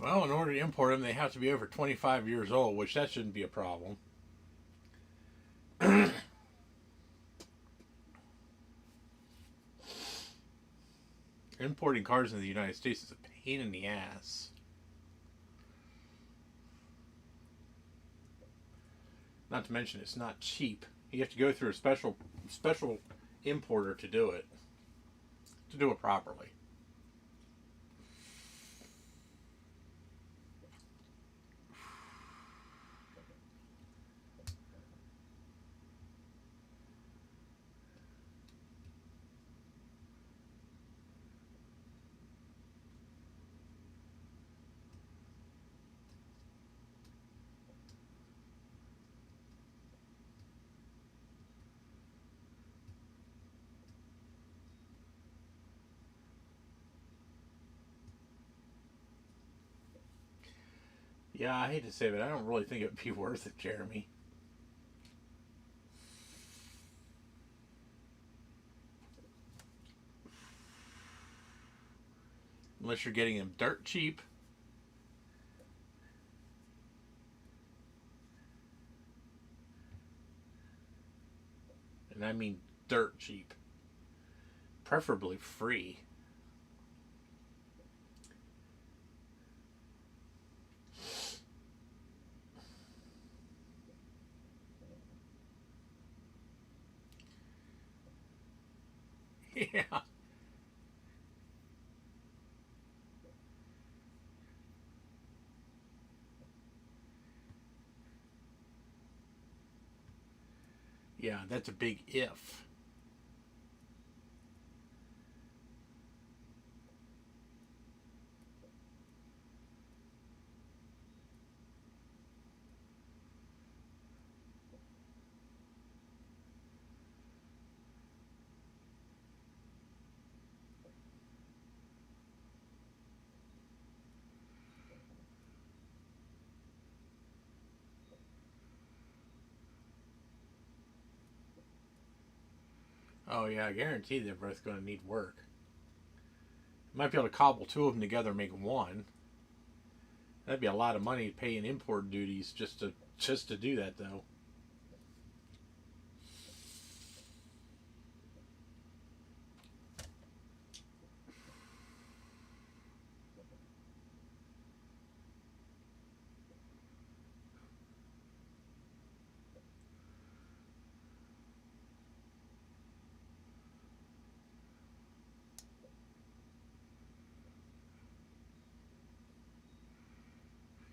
Well, in order to import them, they have to be over 25 years old, which that shouldn't be a problem. Importing cars into the United States is a pain in the ass. Not to mention, it's not cheap. You have to go through a special importer to do it properly. Yeah, I hate to say it, but I don't really think it would be worth it, Jeremy. Unless you're getting them dirt cheap. And I mean dirt cheap. Preferably free. Yeah. Yeah, that's a big if. Oh yeah, I guarantee they're both going to need work. Might be able to cobble two of them together and make one. That'd be a lot of money paying import duties just to do that though.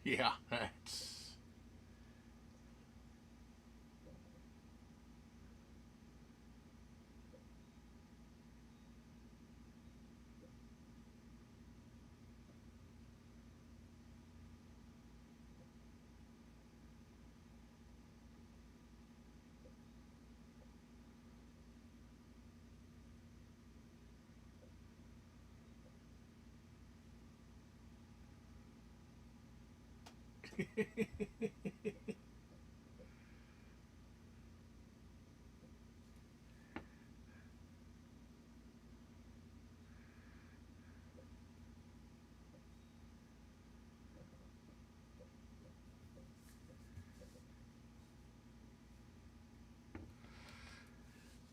Yeah, that's.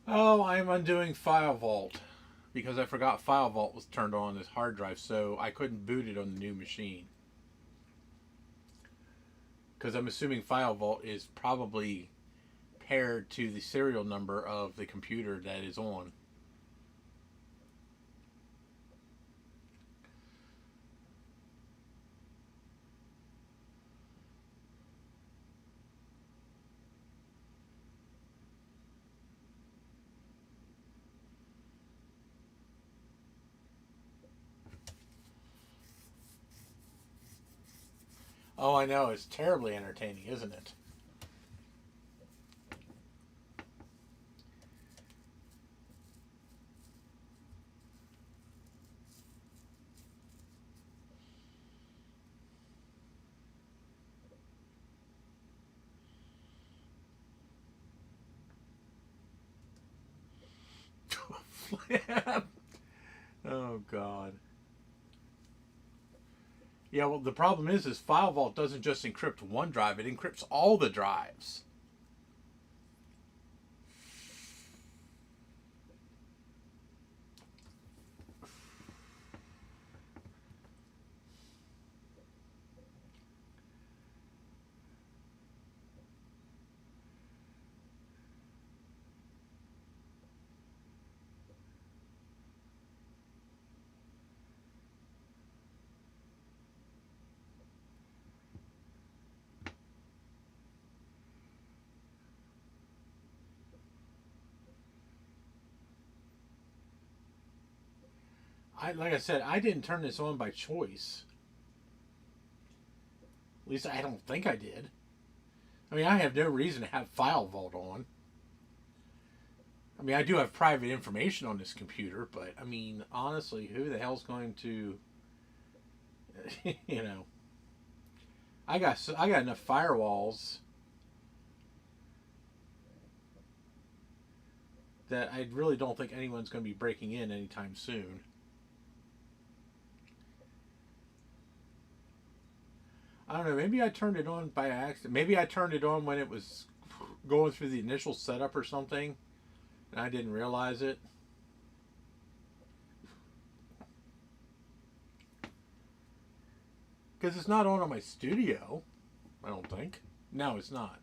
Oh, I'm undoing File Vault because I forgot File Vault was turned on this hard drive, so I couldn't boot it on the new machine. Because I'm assuming File Vault is probably paired to the serial number of the computer that is on. Oh, I know. It's terribly entertaining, isn't it? Oh, God. Yeah, well, the problem is File Vault doesn't just encrypt one drive; it encrypts all the drives. Like I said, I didn't turn this on by choice. At least I don't think I did. I mean, I have no reason to have File Vault on. I mean, I do have private information on this computer, but I mean, honestly, who the hell's going to, you know? I got enough firewalls that I really don't think anyone's going to be breaking in anytime soon. I don't know. Maybe I turned it on by accident. Maybe I turned it on when it was going through the initial setup or something, and I didn't realize it. Because it's not on my studio, I don't think. No, it's not.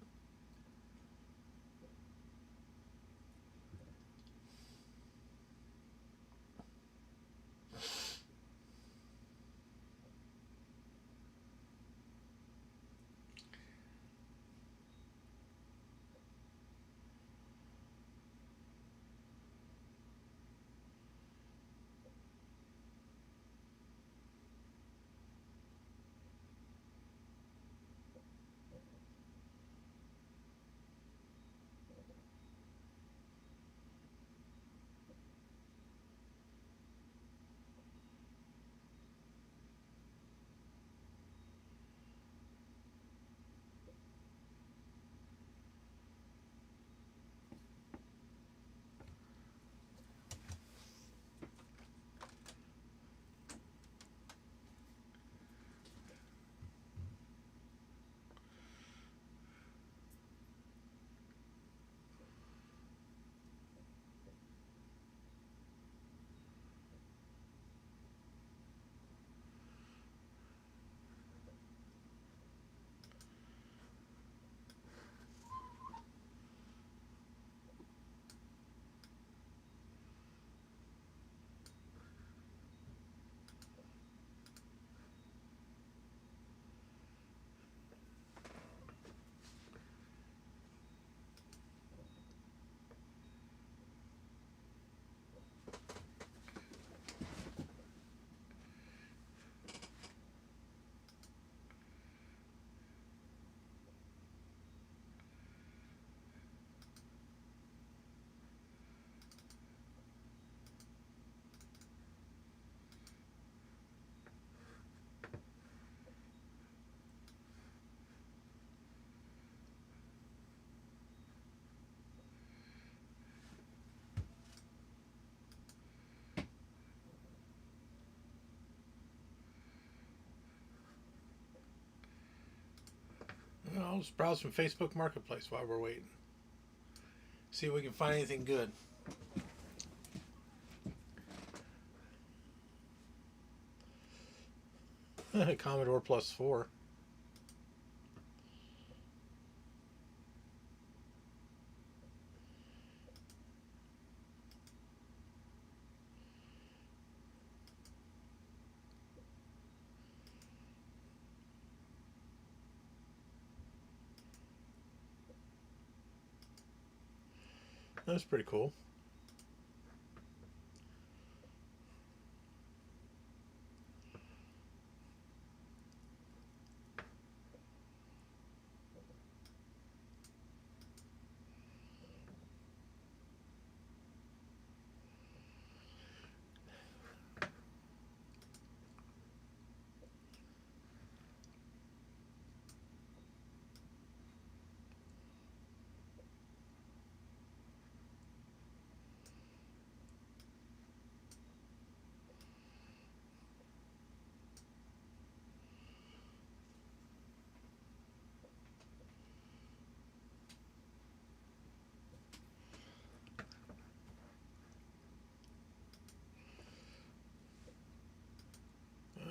I'll just browse some Facebook Marketplace while we're waiting. See if we can find anything good. Commodore Plus 4. That's pretty cool.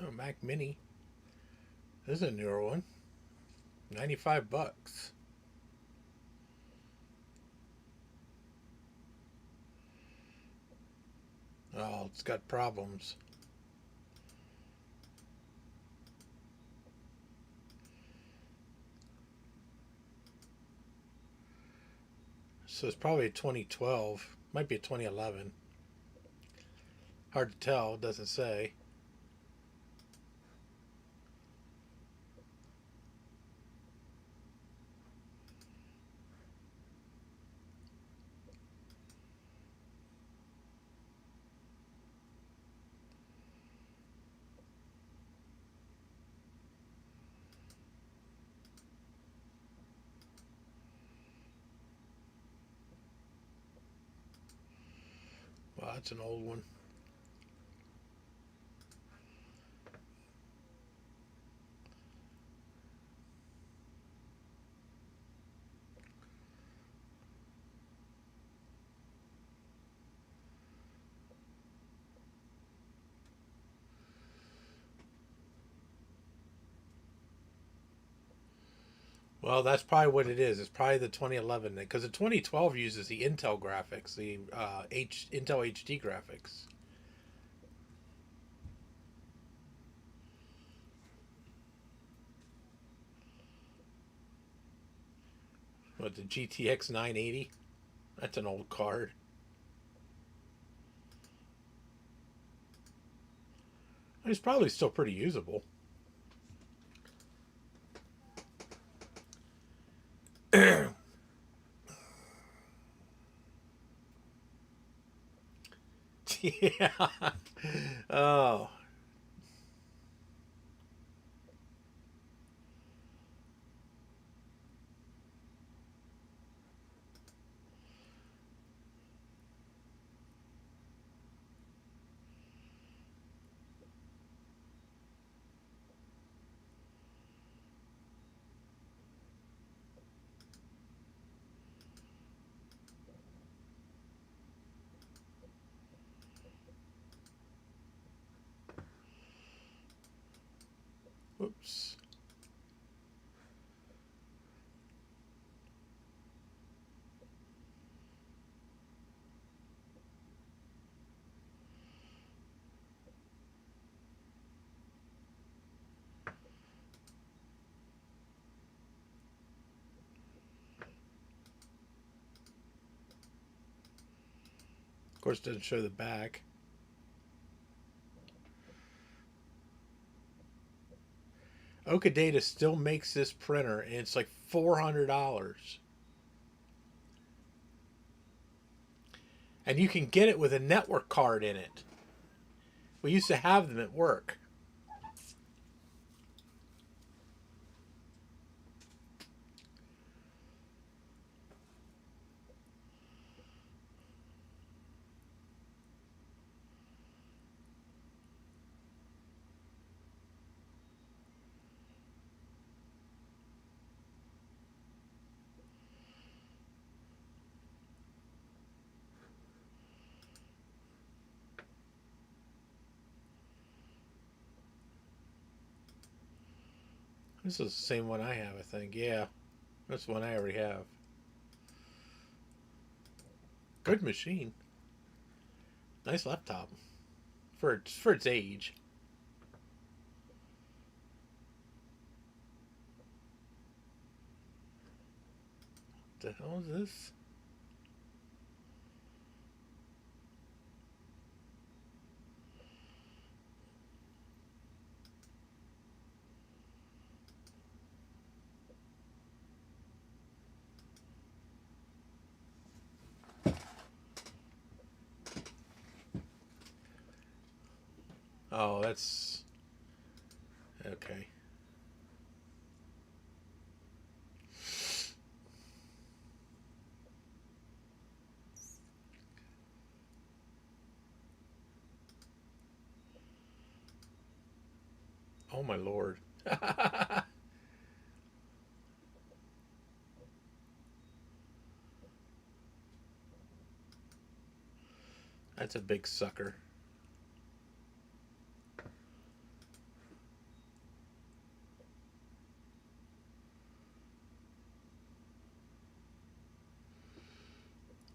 Oh, Mac Mini. This is a newer one. $95. Oh, it's got problems. So it's probably a 2012. Might be a 2011. Hard to tell. It doesn't say. Wow, that's an old one. Well, that's probably what it is. It's probably the 2011 because the 2012 uses the Intel graphics, the Intel HD graphics. What, the GTX 980? That's an old card. It's probably still pretty usable. Yeah. Oh. Whoops. Of course, it doesn't show the back. Okadata still makes this printer, and it's like $400. And you can get it with a network card in it. We used to have them at work. This is the same one I have, I think. Yeah, that's the one I already have. Good machine. Nice laptop for its age. What the hell is this? Oh, that's okay. Oh my lord. That's a big sucker.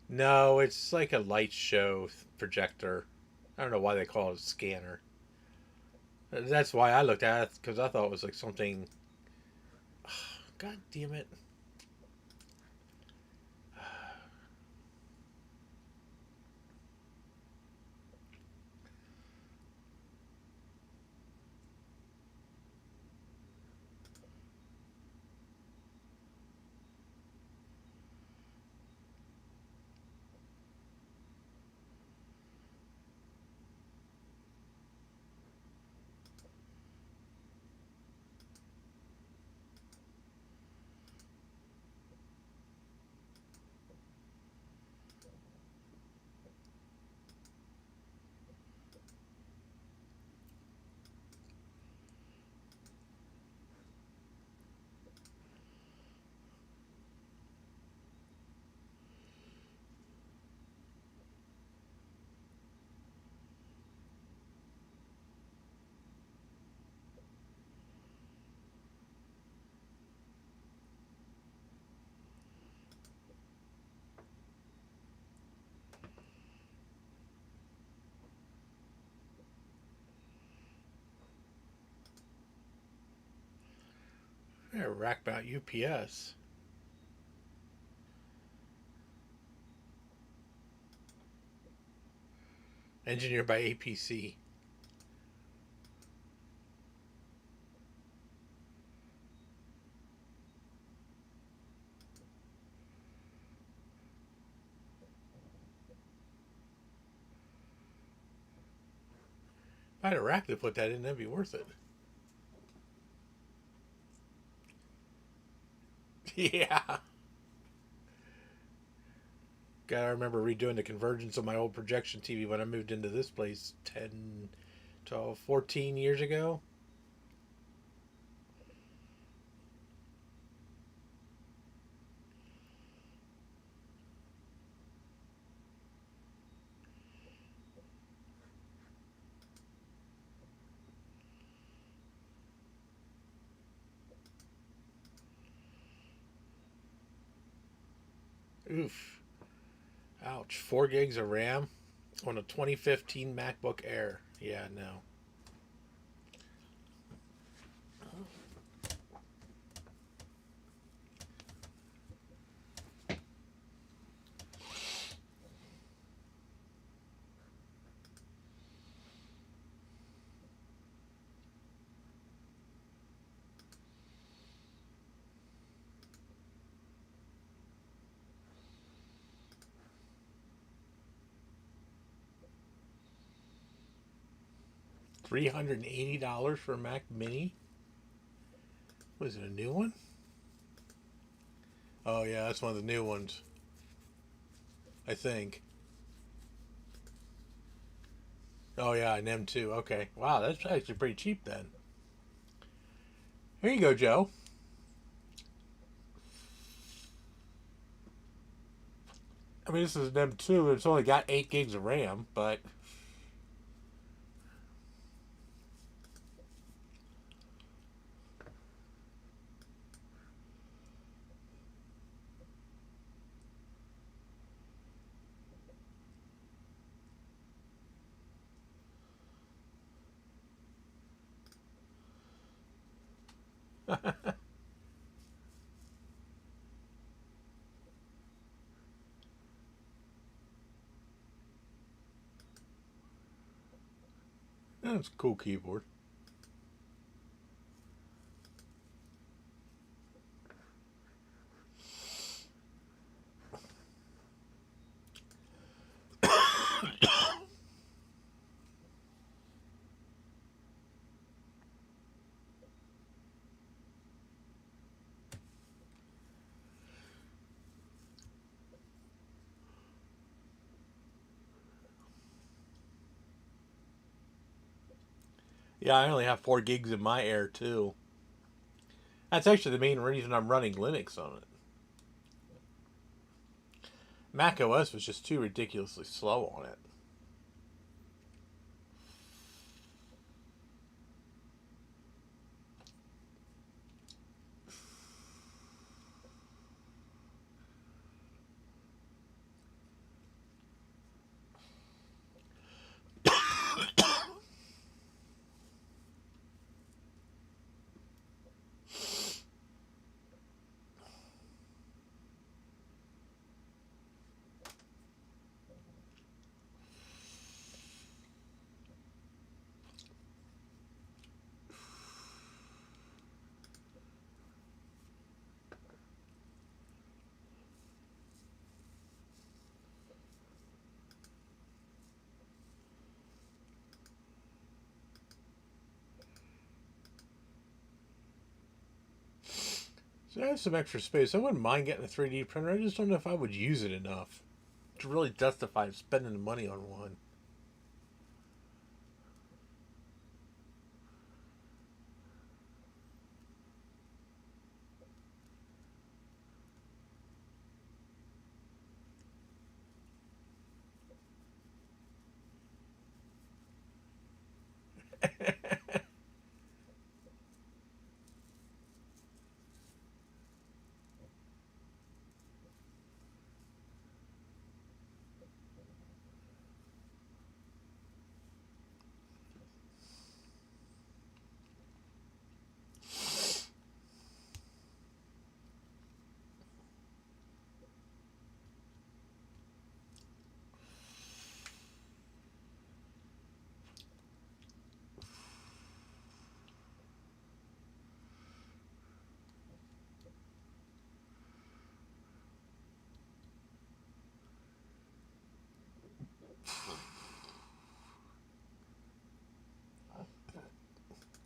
No, it's like a light show projector. I don't know why they call it a scanner. That's why I looked at it, because I thought it was like something. God damn it. Yeah, rack mount UPS. Engineered by APC. If I had a rack to put that in, that'd be worth it. Yeah. Gotta remember redoing the convergence of my old projection TV when I moved into this place 10, 12, 14 years ago. Oof. Ouch. 4 gigs of RAM on a 2015 MacBook Air. Yeah, no. $380 for a Mac Mini? Was it a new one? Oh, yeah, that's one of the new ones. I think. Oh, yeah, an M2. Okay. Wow, that's actually pretty cheap then. Here you go, Joe. I mean, this is an M2. It's only got 8 gigs of RAM, but That's a cool keyboard. Yeah, I only have 4 gigs in my Air too. That's actually the main reason I'm running Linux on it. Mac OS was just too ridiculously slow on it. So I have some extra space. I wouldn't mind getting a 3D printer. I just don't know if I would use it enough to really justify spending the money on one.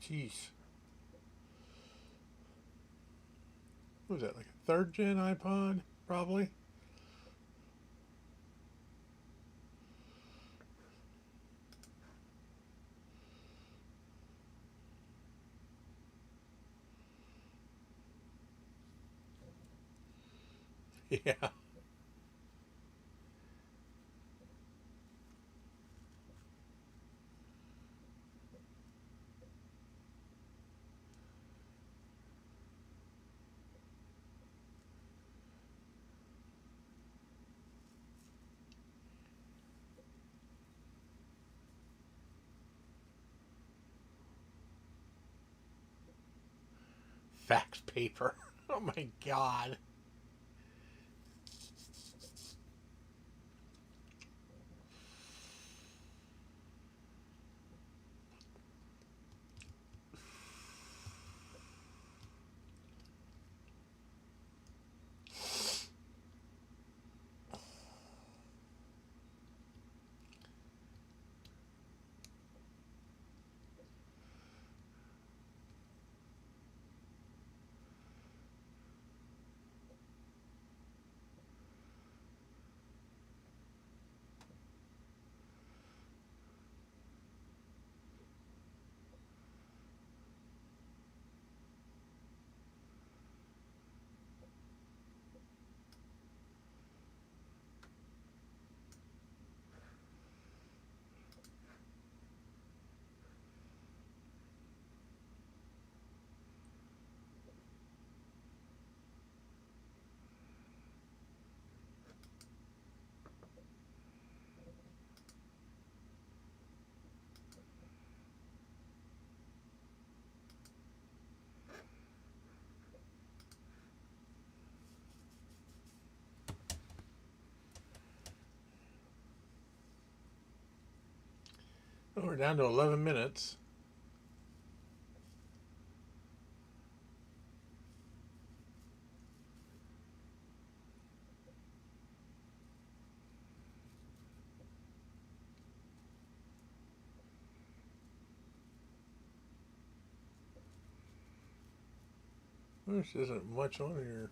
Jeez. What was that, like a 3rd gen iPod? Probably. Yeah. Fax paper. Oh my god. Oh, we're down to 11 minutes. There isn't much on here.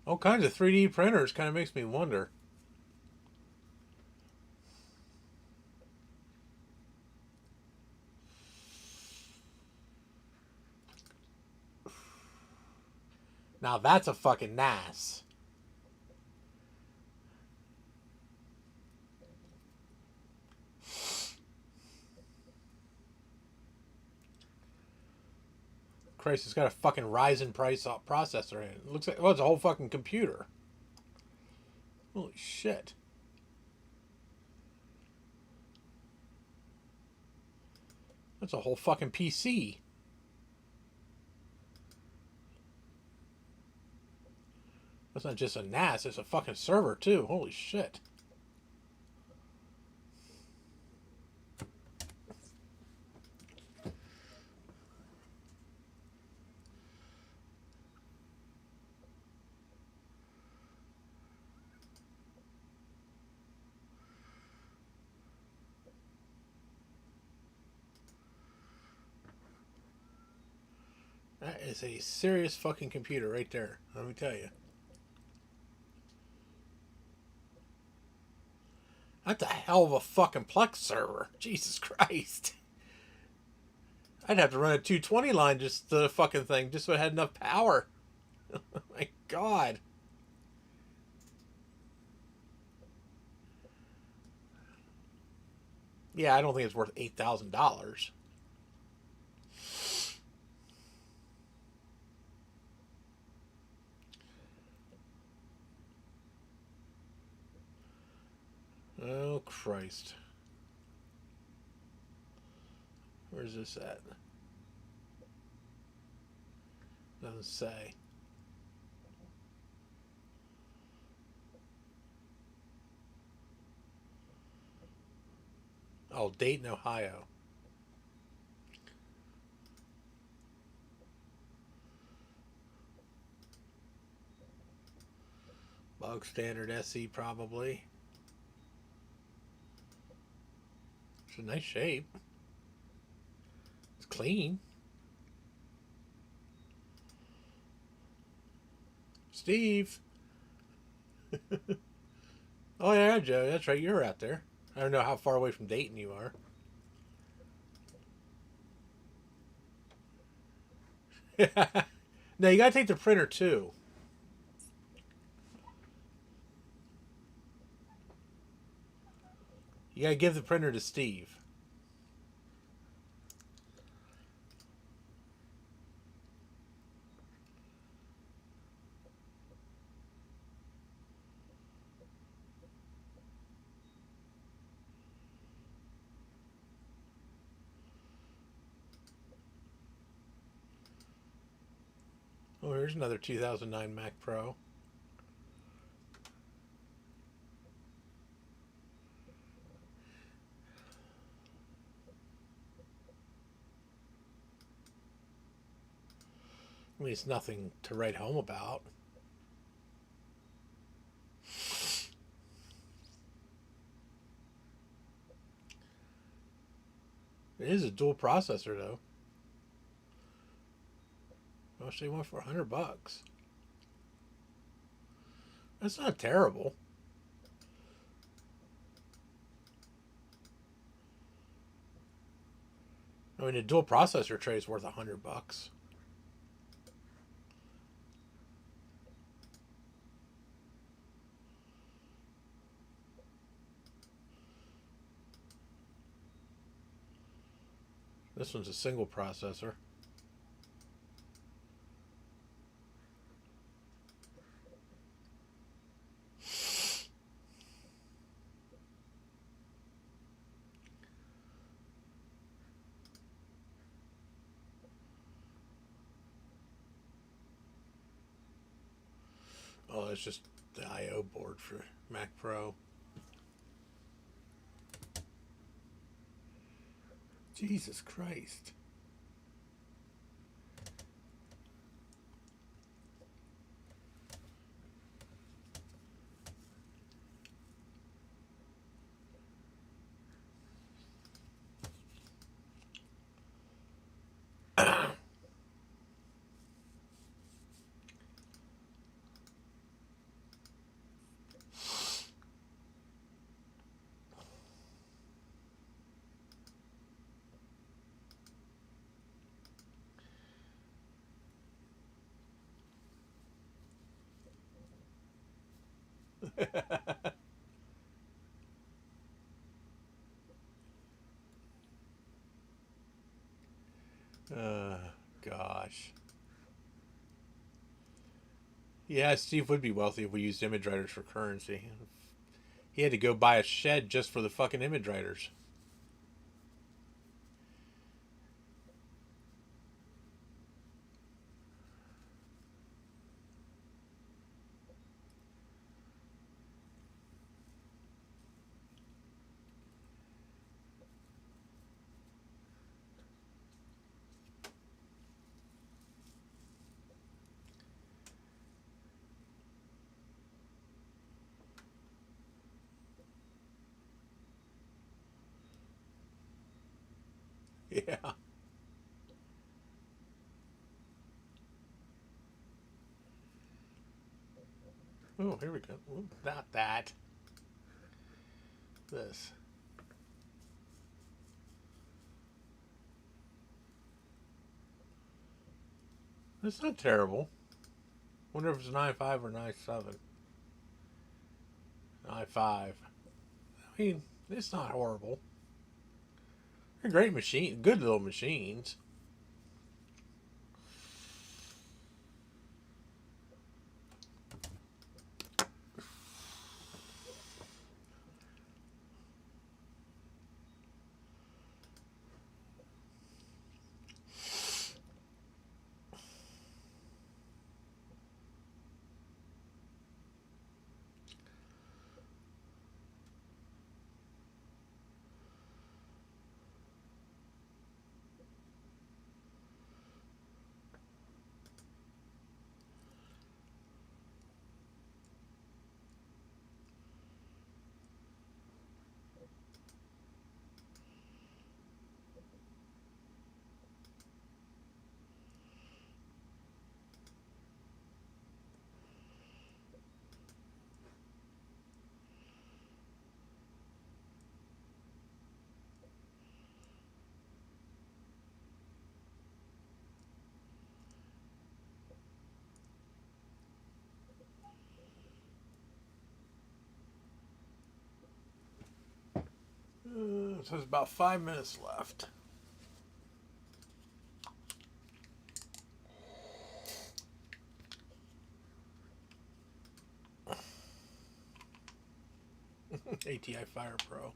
All kinds of 3D printers. Kind of makes me wonder. Now that's a fucking NAS. Christ, it's got a fucking Ryzen processor in it. It looks like, oh, it's a whole fucking computer. Holy shit. That's a whole fucking PC. That's not just a NAS, it's a fucking server too. Holy shit. That is a serious fucking computer right there. Let me tell you. That's a hell of a fucking Plex server. Jesus Christ. I'd have to run a 220 line just the fucking thing, just so it had enough power. Oh my god. Yeah, I don't think it's worth $8,000. Oh, Christ. Where's this at? Doesn't say. Oh, Dayton, Ohio. Bog standard SE probably. It's a nice shape. It's clean. Steve. Oh yeah, Joe. That's right. You're out there. I don't know how far away from Dayton you are. No, you gotta take the printer too. You gotta give the printer to Steve. Oh, here's another 2009 Mac Pro. I mean, it's nothing to write home about. It is a dual processor, though. How much they want for $100? That's not terrible. I mean, a dual processor tray is worth $100. This one's a single processor. Oh, it's just the I/O board for Mac Pro. Jesus Christ. Gosh. Yeah, Steve would be wealthy if we used image writers for currency. He had to go buy a shed just for the fucking image writers. Yeah. Oh, here we go. Ooh, not that. This. It's not terrible. Wonder if it's an i5 or an i7. i5. I mean, it's not horrible. They're great machine, good little machines. So there's about 5 minutes left. ATI Fire Pro.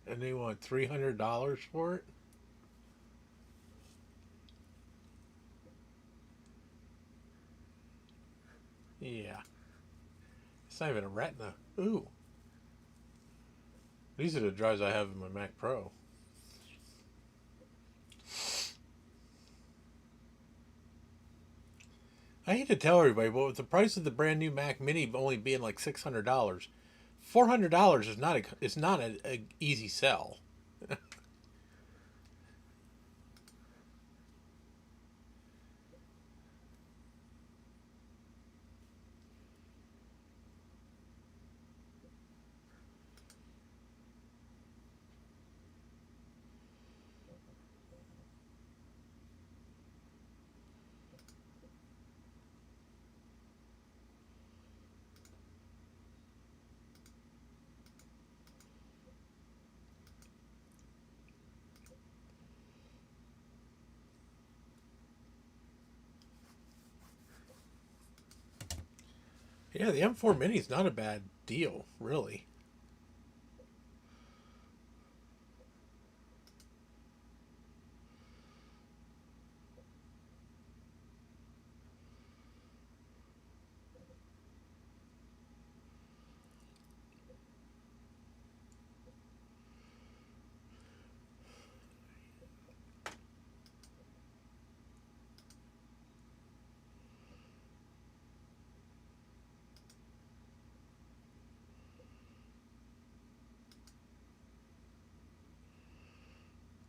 And they want $300 for it? Yeah. It's not even a Retina. Ooh. These are the drives I have in my Mac Pro. I hate to tell everybody, but with the price of the brand new Mac Mini only being like $600, $400 is not a easy sell. Yeah, the M4 Mini is not a bad deal, really.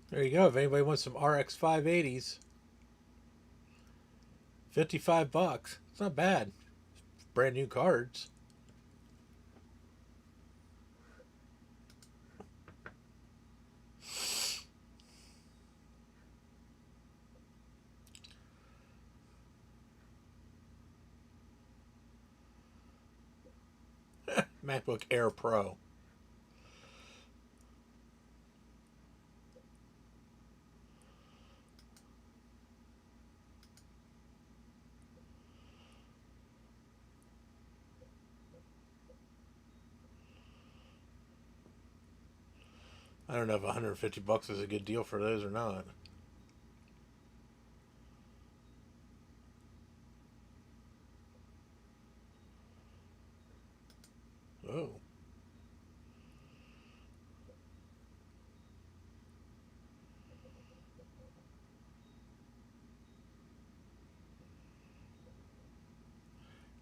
There you go. If anybody wants some RX 580s, $55. It's not bad. Brand new cards. MacBook Air Pro. I don't know if $150 is a good deal for those or not. Oh.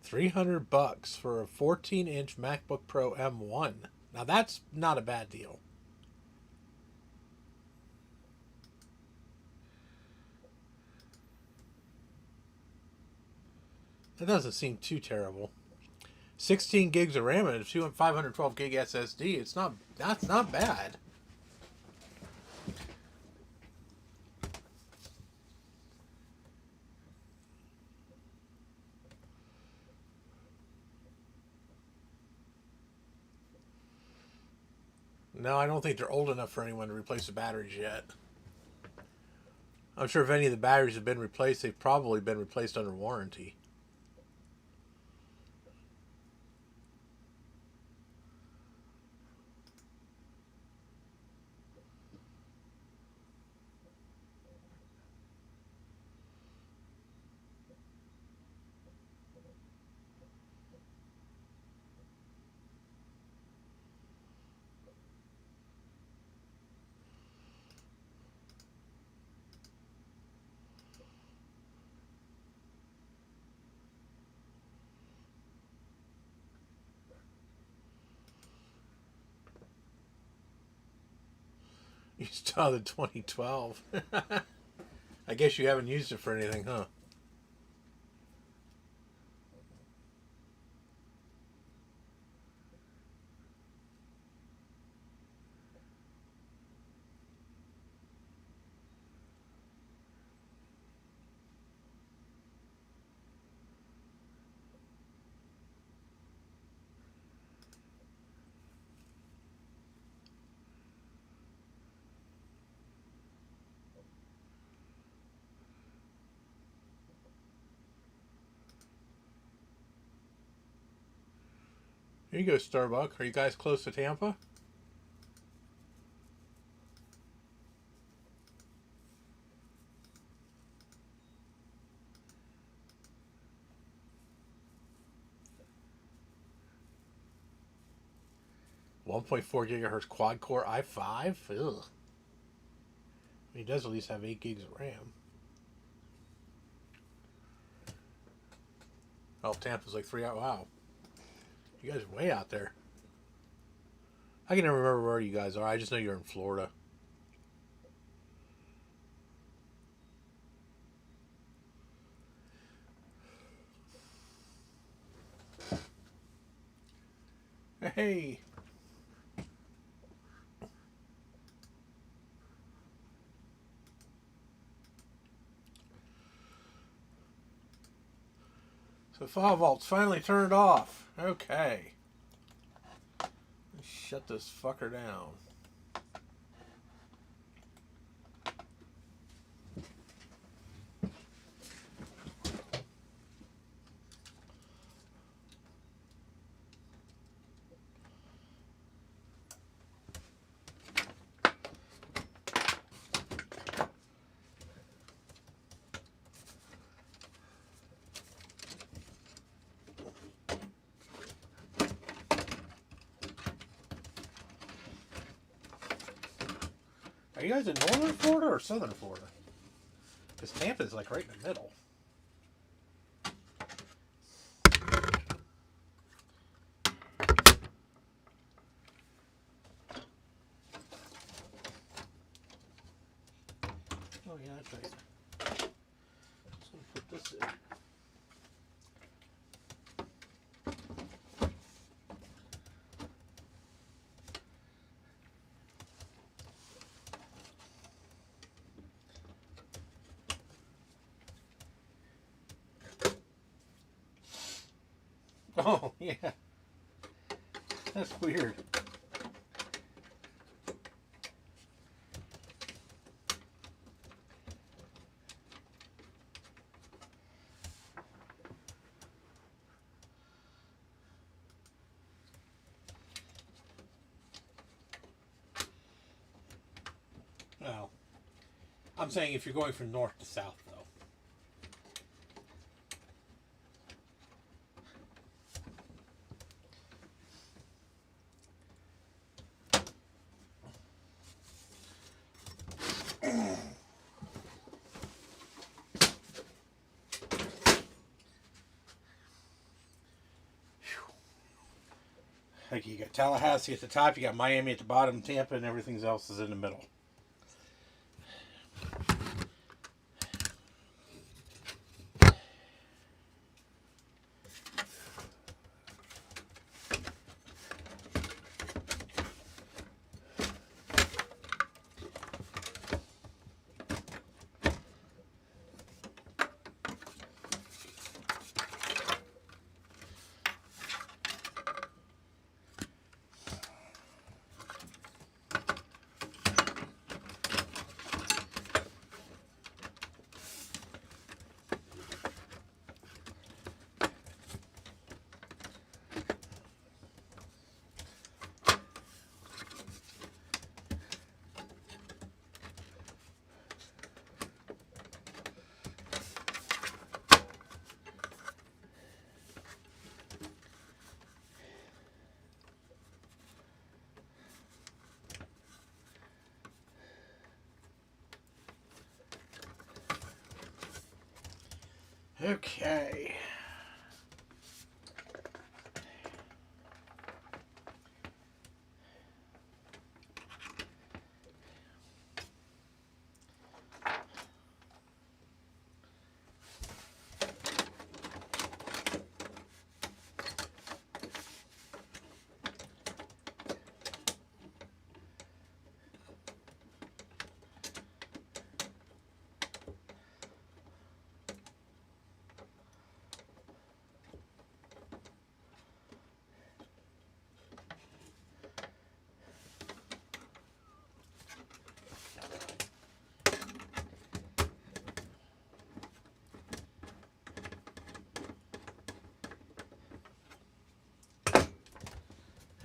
$300 for a 14-inch MacBook Pro M1. Now that's not a bad deal. That doesn't seem too terrible. 16 gigs of RAM and a 512 gig SSD. That's not bad. No, I don't think they're old enough for anyone to replace the batteries yet. I'm sure if any of the batteries have been replaced, they've probably been replaced under warranty. You still have the 2012. I guess you haven't used it for anything, huh? Here you go, Starbuck. Are you guys close to Tampa? .4 gigahertz quad core i5. Ugh. He does at least have 8 gigs of RAM. Oh, Tampa's like 3 hours. Wow. You guys are way out there. I can never remember where you guys are. I just know you're in Florida. Hey. So 5 volts finally turned off. Okay. Let's shut this fucker down. you guys in northern Florida or southern Florida? Because Tampa's like right in the middle. Oh yeah, that's right. So put this in. Oh, yeah. That's weird. Well, I'm saying if you're going from north to south, though. Like you got Tallahassee at the top, you got Miami at the bottom, Tampa, and everything else is in the middle. Okay.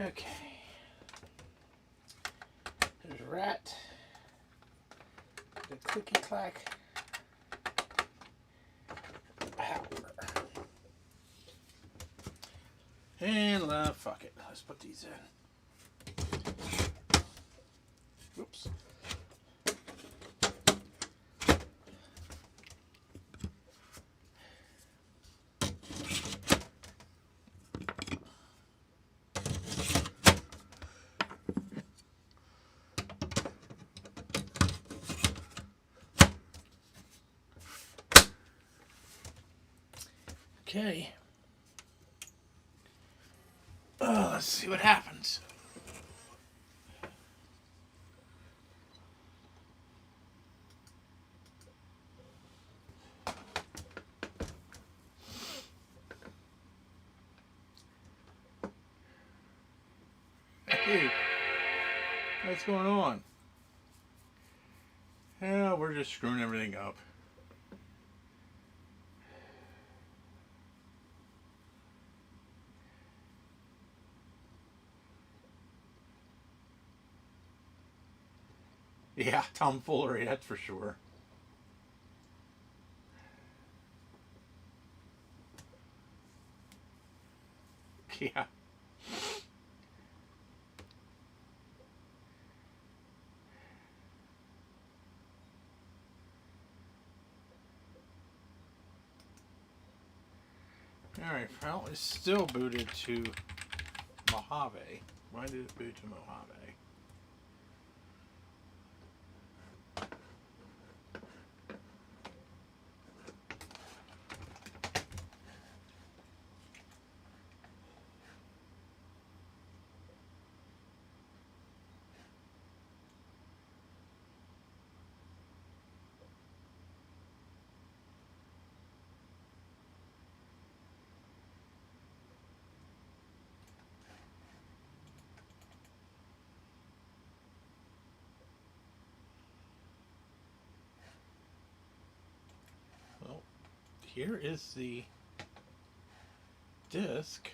Okay. There's a rat. The clicky clack. Power. And fuck it. Let's put these in. Oops. Okay. Let's see what happens. Hey, what's going on? Yeah, we're just screwing everything up. Yeah, tomfoolery, that's for sure. Yeah. Alright, well, it's still booted to Mojave. Why did it boot to Mojave? Well, here is the disk.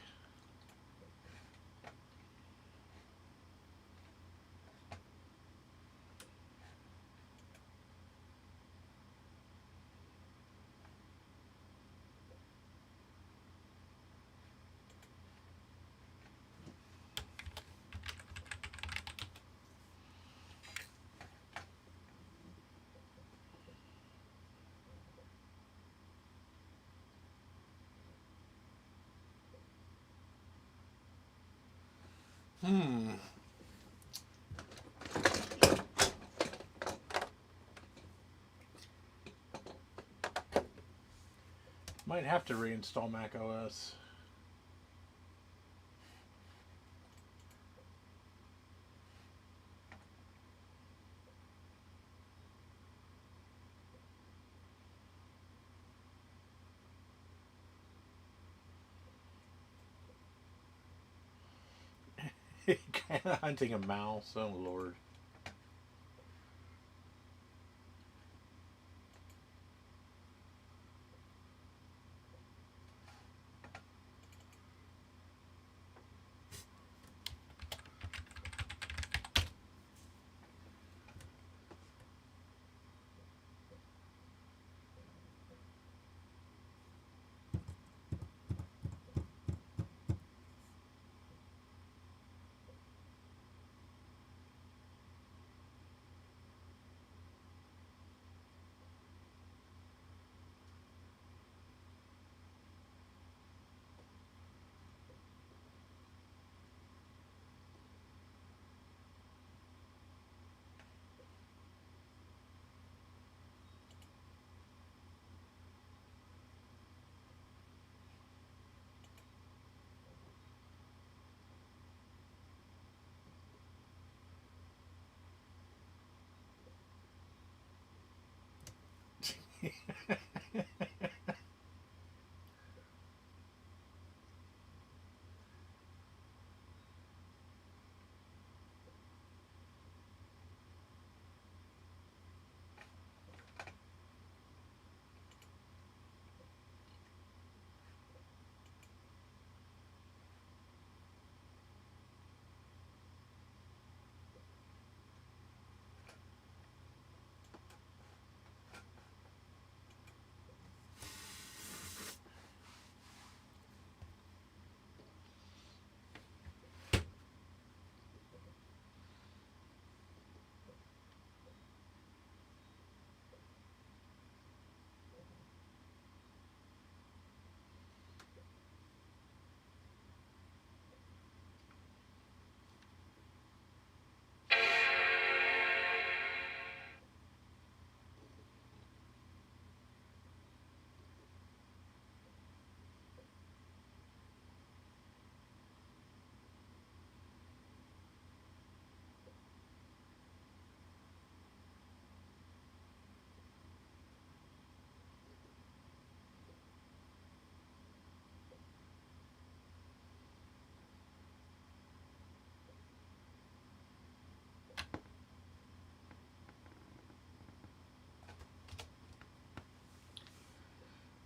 Might have to reinstall Mac OS. Hunting a mouse, oh lord.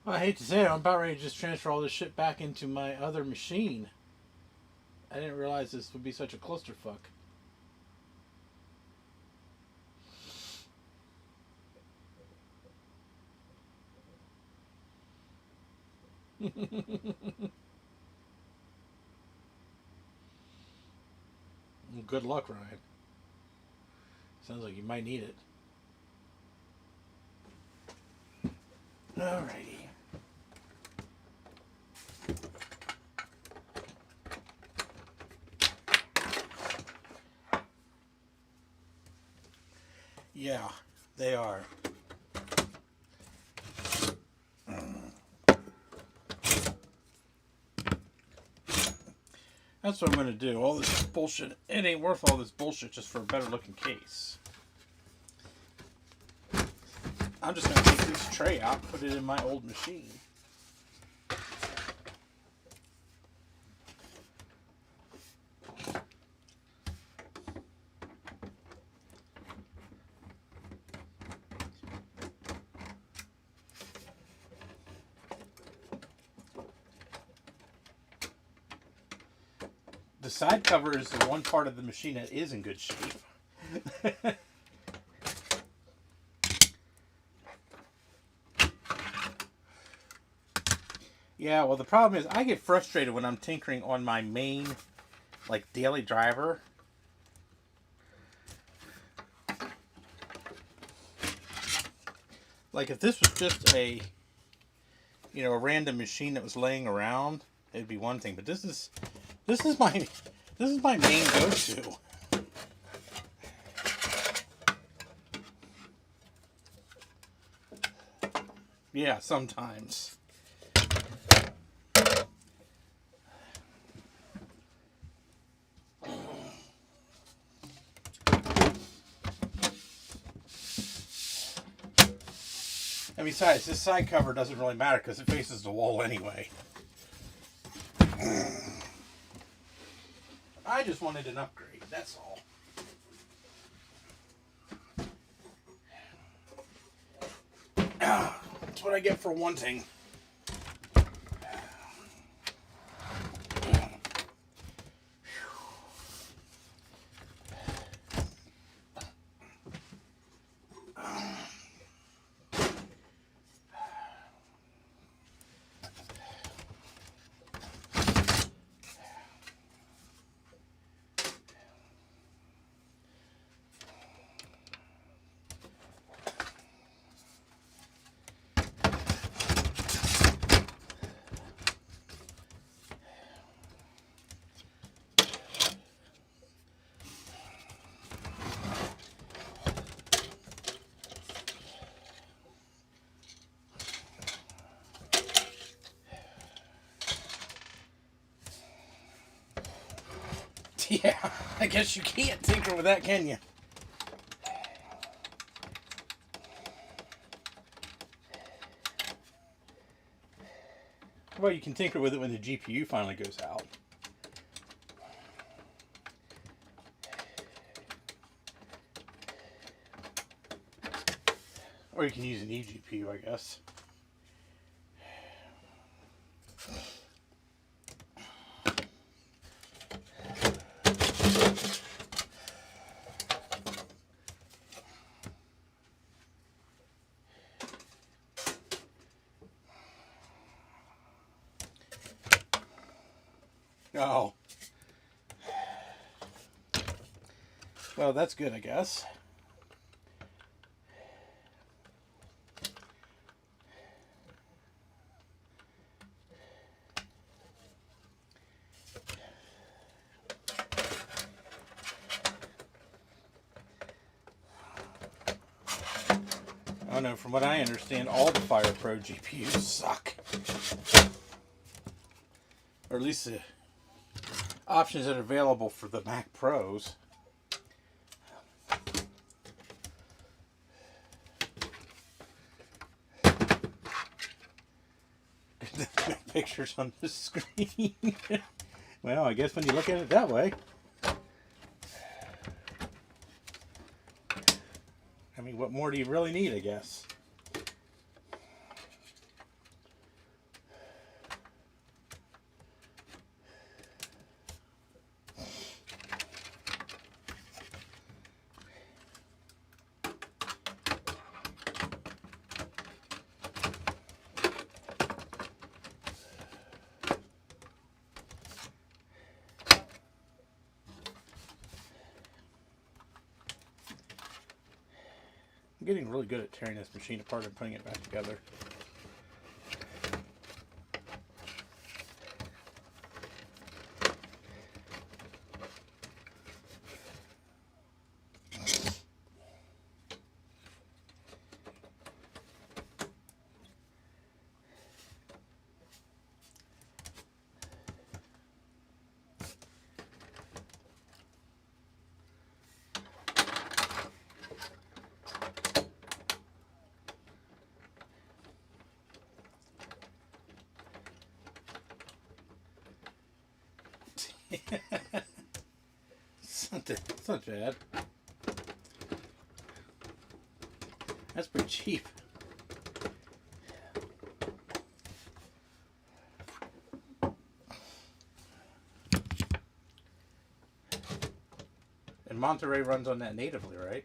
Well, I hate to say it, I'm about ready to just transfer all this shit back into my other machine. I didn't realize this would be such a clusterfuck. Good luck, Ryan. Sounds like you might need it. Alrighty. Yeah, they are. That's what I'm going to do. All this bullshit, it ain't worth all this bullshit just for a better looking case. I'm just going to take this tray out, put it in my old machine. The side cover is the one part of the machine that is in good shape. Yeah, well, the problem is I get frustrated when I'm tinkering on my main, like, daily driver. Like, if this was just a, you know, a random machine that was laying around, it'd be one thing. But this is my main go-to. Yeah, sometimes. And besides, this side cover doesn't really matter because it faces the wall anyway. I just wanted an upgrade, that's all. That's what I get for wanting. Yeah, I guess you can't tinker with that, can you? Well, you can tinker with it when the GPU finally goes out. Or you can use an eGPU, I guess. Oh. Well, that's good, I guess. Oh no, from what I understand, all the FirePro GPUs suck. Or at least the options that are available for the Mac Pros. Pictures on the screen. Well, I guess when you look at it that way. I mean, what more do you really need, I guess? I'm getting really good at tearing this machine apart and putting it back together. It's not bad. That's pretty cheap. And Monterey runs on that natively, right?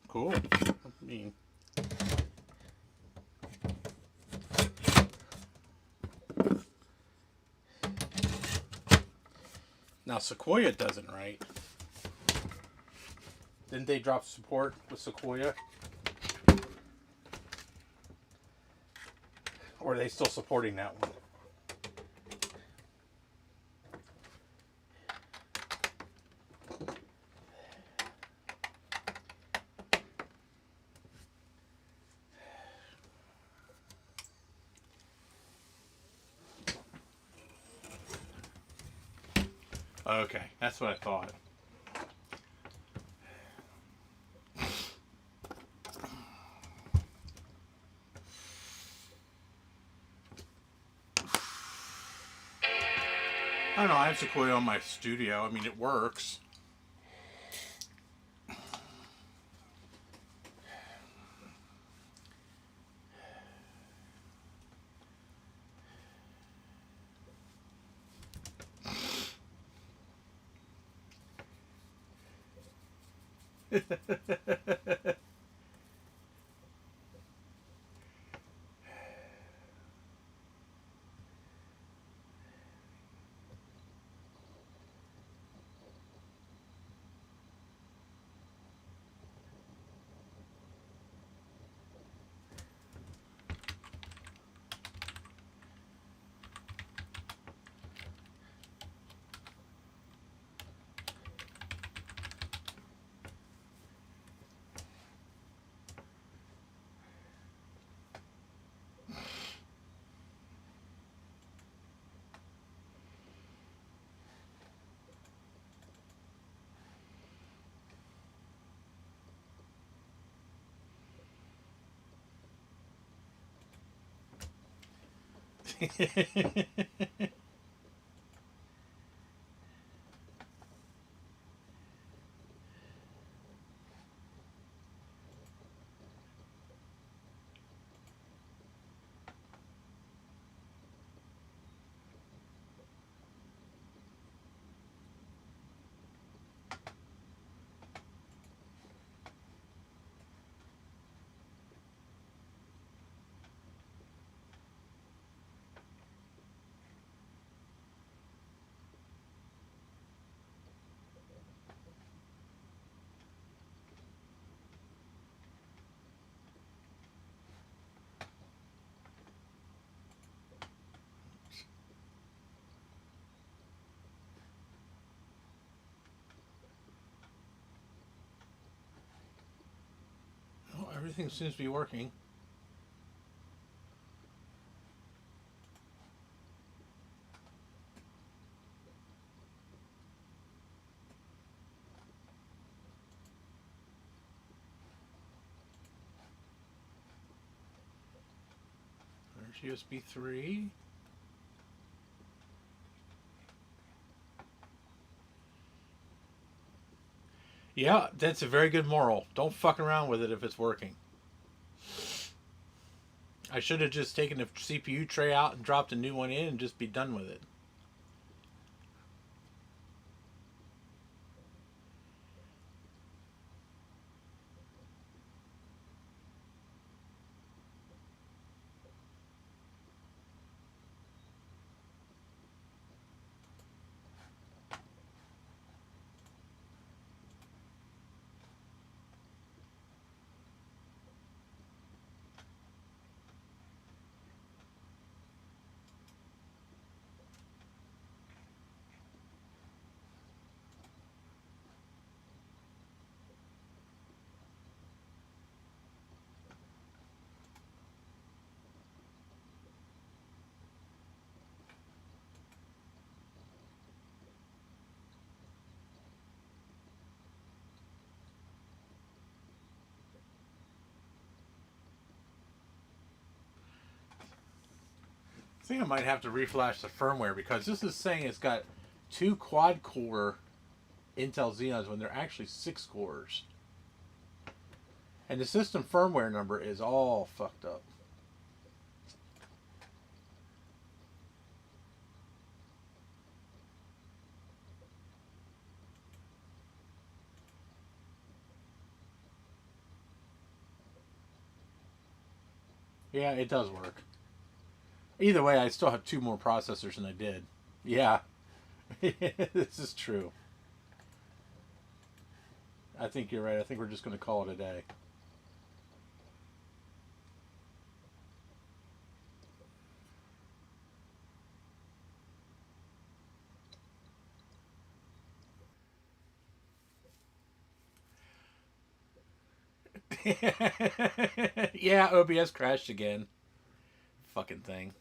Cool. I mean, now Sequoia doesn't, right? Didn't they drop support with Sequoia? Or are they still supporting that one? Okay, that's what I thought. I don't know, I have Sequoia on my studio. I mean, it works. Oh, everything seems to be working. There's USB 3. Yeah, that's a very good moral. Don't fuck around with it if it's working. I should have just taken the CPU tray out and dropped a new one in and just be done with it. I think I might have to reflash the firmware because this is saying it's got 2 quad-core Intel Xeons when they're actually 6 cores. And the system firmware number is all fucked up. Yeah, it does work. Either way, I still have 2 more processors than I did. Yeah. This is true. I think you're right. I think we're just going to call it a day. Yeah, OBS crashed again. Fucking thing.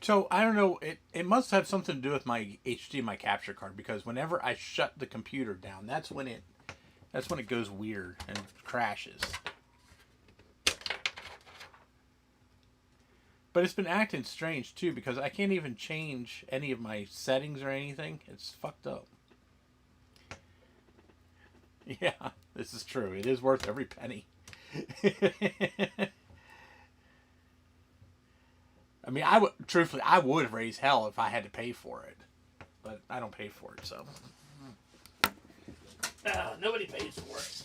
So I don't know. It must have something to do with my HDMI capture card because whenever I shut the computer down, that's when it goes weird and crashes. But it's been acting strange too because I can't even change any of my settings or anything. It's fucked up. Yeah, this is true. It is worth every penny. I mean, truthfully, I would raise hell if I had to pay for it, but I don't pay for it, so nobody pays for it.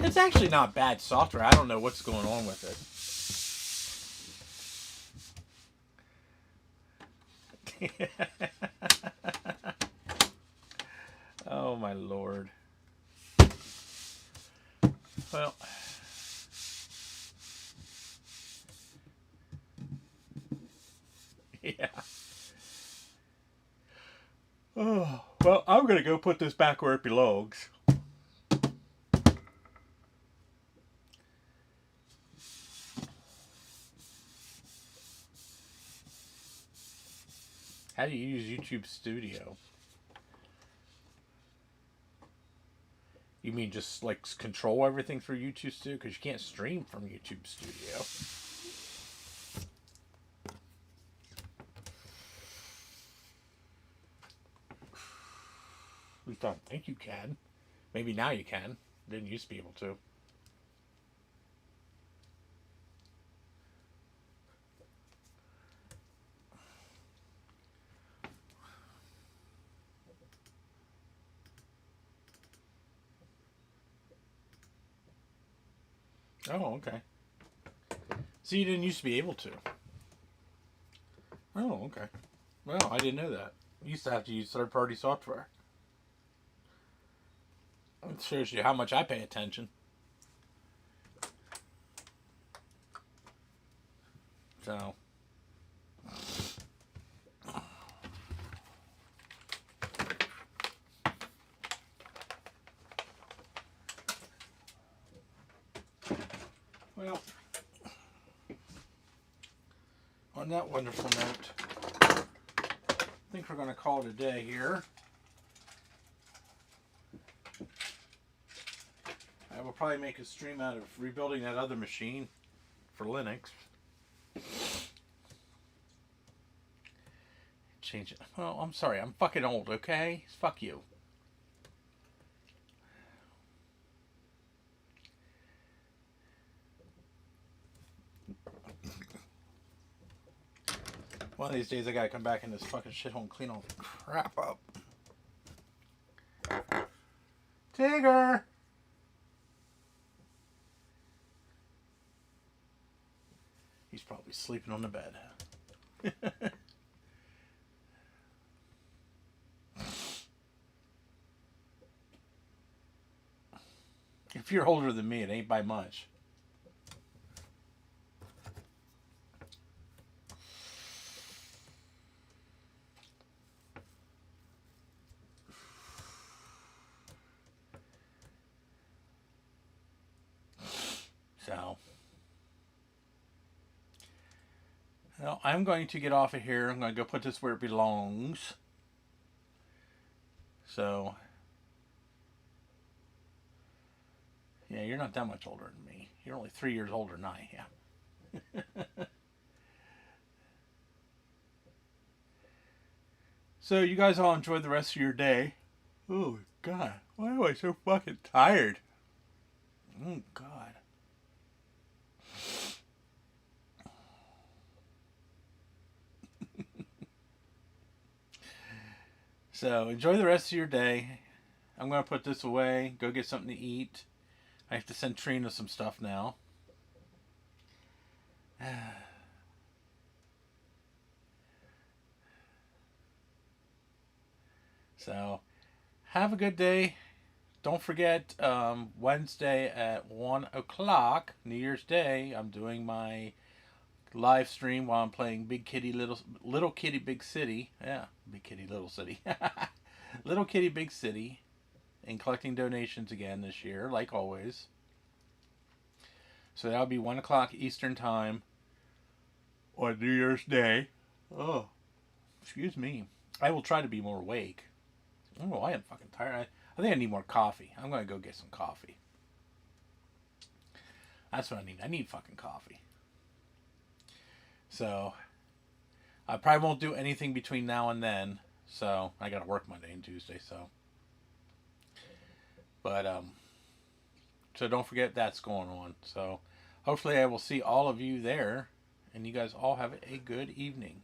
It's actually not bad software. I don't know what's going on with it. Oh my lord. Well, yeah. Oh, well, I'm gonna go put this back where it belongs. How do you use YouTube Studio? You mean just like control everything through YouTube Studio? Because you can't stream from YouTube Studio. At least I don't think you can. Maybe now you can. Didn't used to be able to. Oh, okay. So you didn't used to be able to. Oh, okay. Well, I didn't know that. You used to have to use third-party software. It shows you how much I pay attention. So. Well, on that wonderful note, I think we're going to call it a day here. I will probably make a stream out of rebuilding that other machine for Linux. Change it. Well, I'm sorry. I'm fucking old, okay? Fuck you. One of these days I gotta come back in this fucking shithole and clean all the crap up. Tigger! He's probably sleeping on the bed. If you're older than me, it ain't by much. So, Well, I'm going to get off of here. I'm going to go put this where it belongs. So, yeah, you're not that much older than me. You're only 3 years older than I am. So, you guys all enjoy the rest of your day. Oh, God. Why am I so fucking tired? Oh, God. So, enjoy the rest of your day. I'm going to put this away, go get something to eat. I have to send Trina some stuff now. So, have a good day. Don't forget, Wednesday at 1 o'clock, New Year's Day, I'm doing my live stream while I'm playing Big Kitty Little Kitty Big City. Yeah, Big Kitty Little City. Little Kitty Big City. And collecting donations again this year, like always. So that'll be 1 o'clock Eastern Time on New Year's Day. Oh, excuse me. I will try to be more awake. Oh, I am fucking tired. I think I need more coffee. I'm going to go get some coffee. That's what I need. I need fucking coffee. So, I probably won't do anything between now and then. So, I got to work Monday and Tuesday, so. But, so don't forget that's going on. So, hopefully I will see all of you there. And you guys all have a good evening.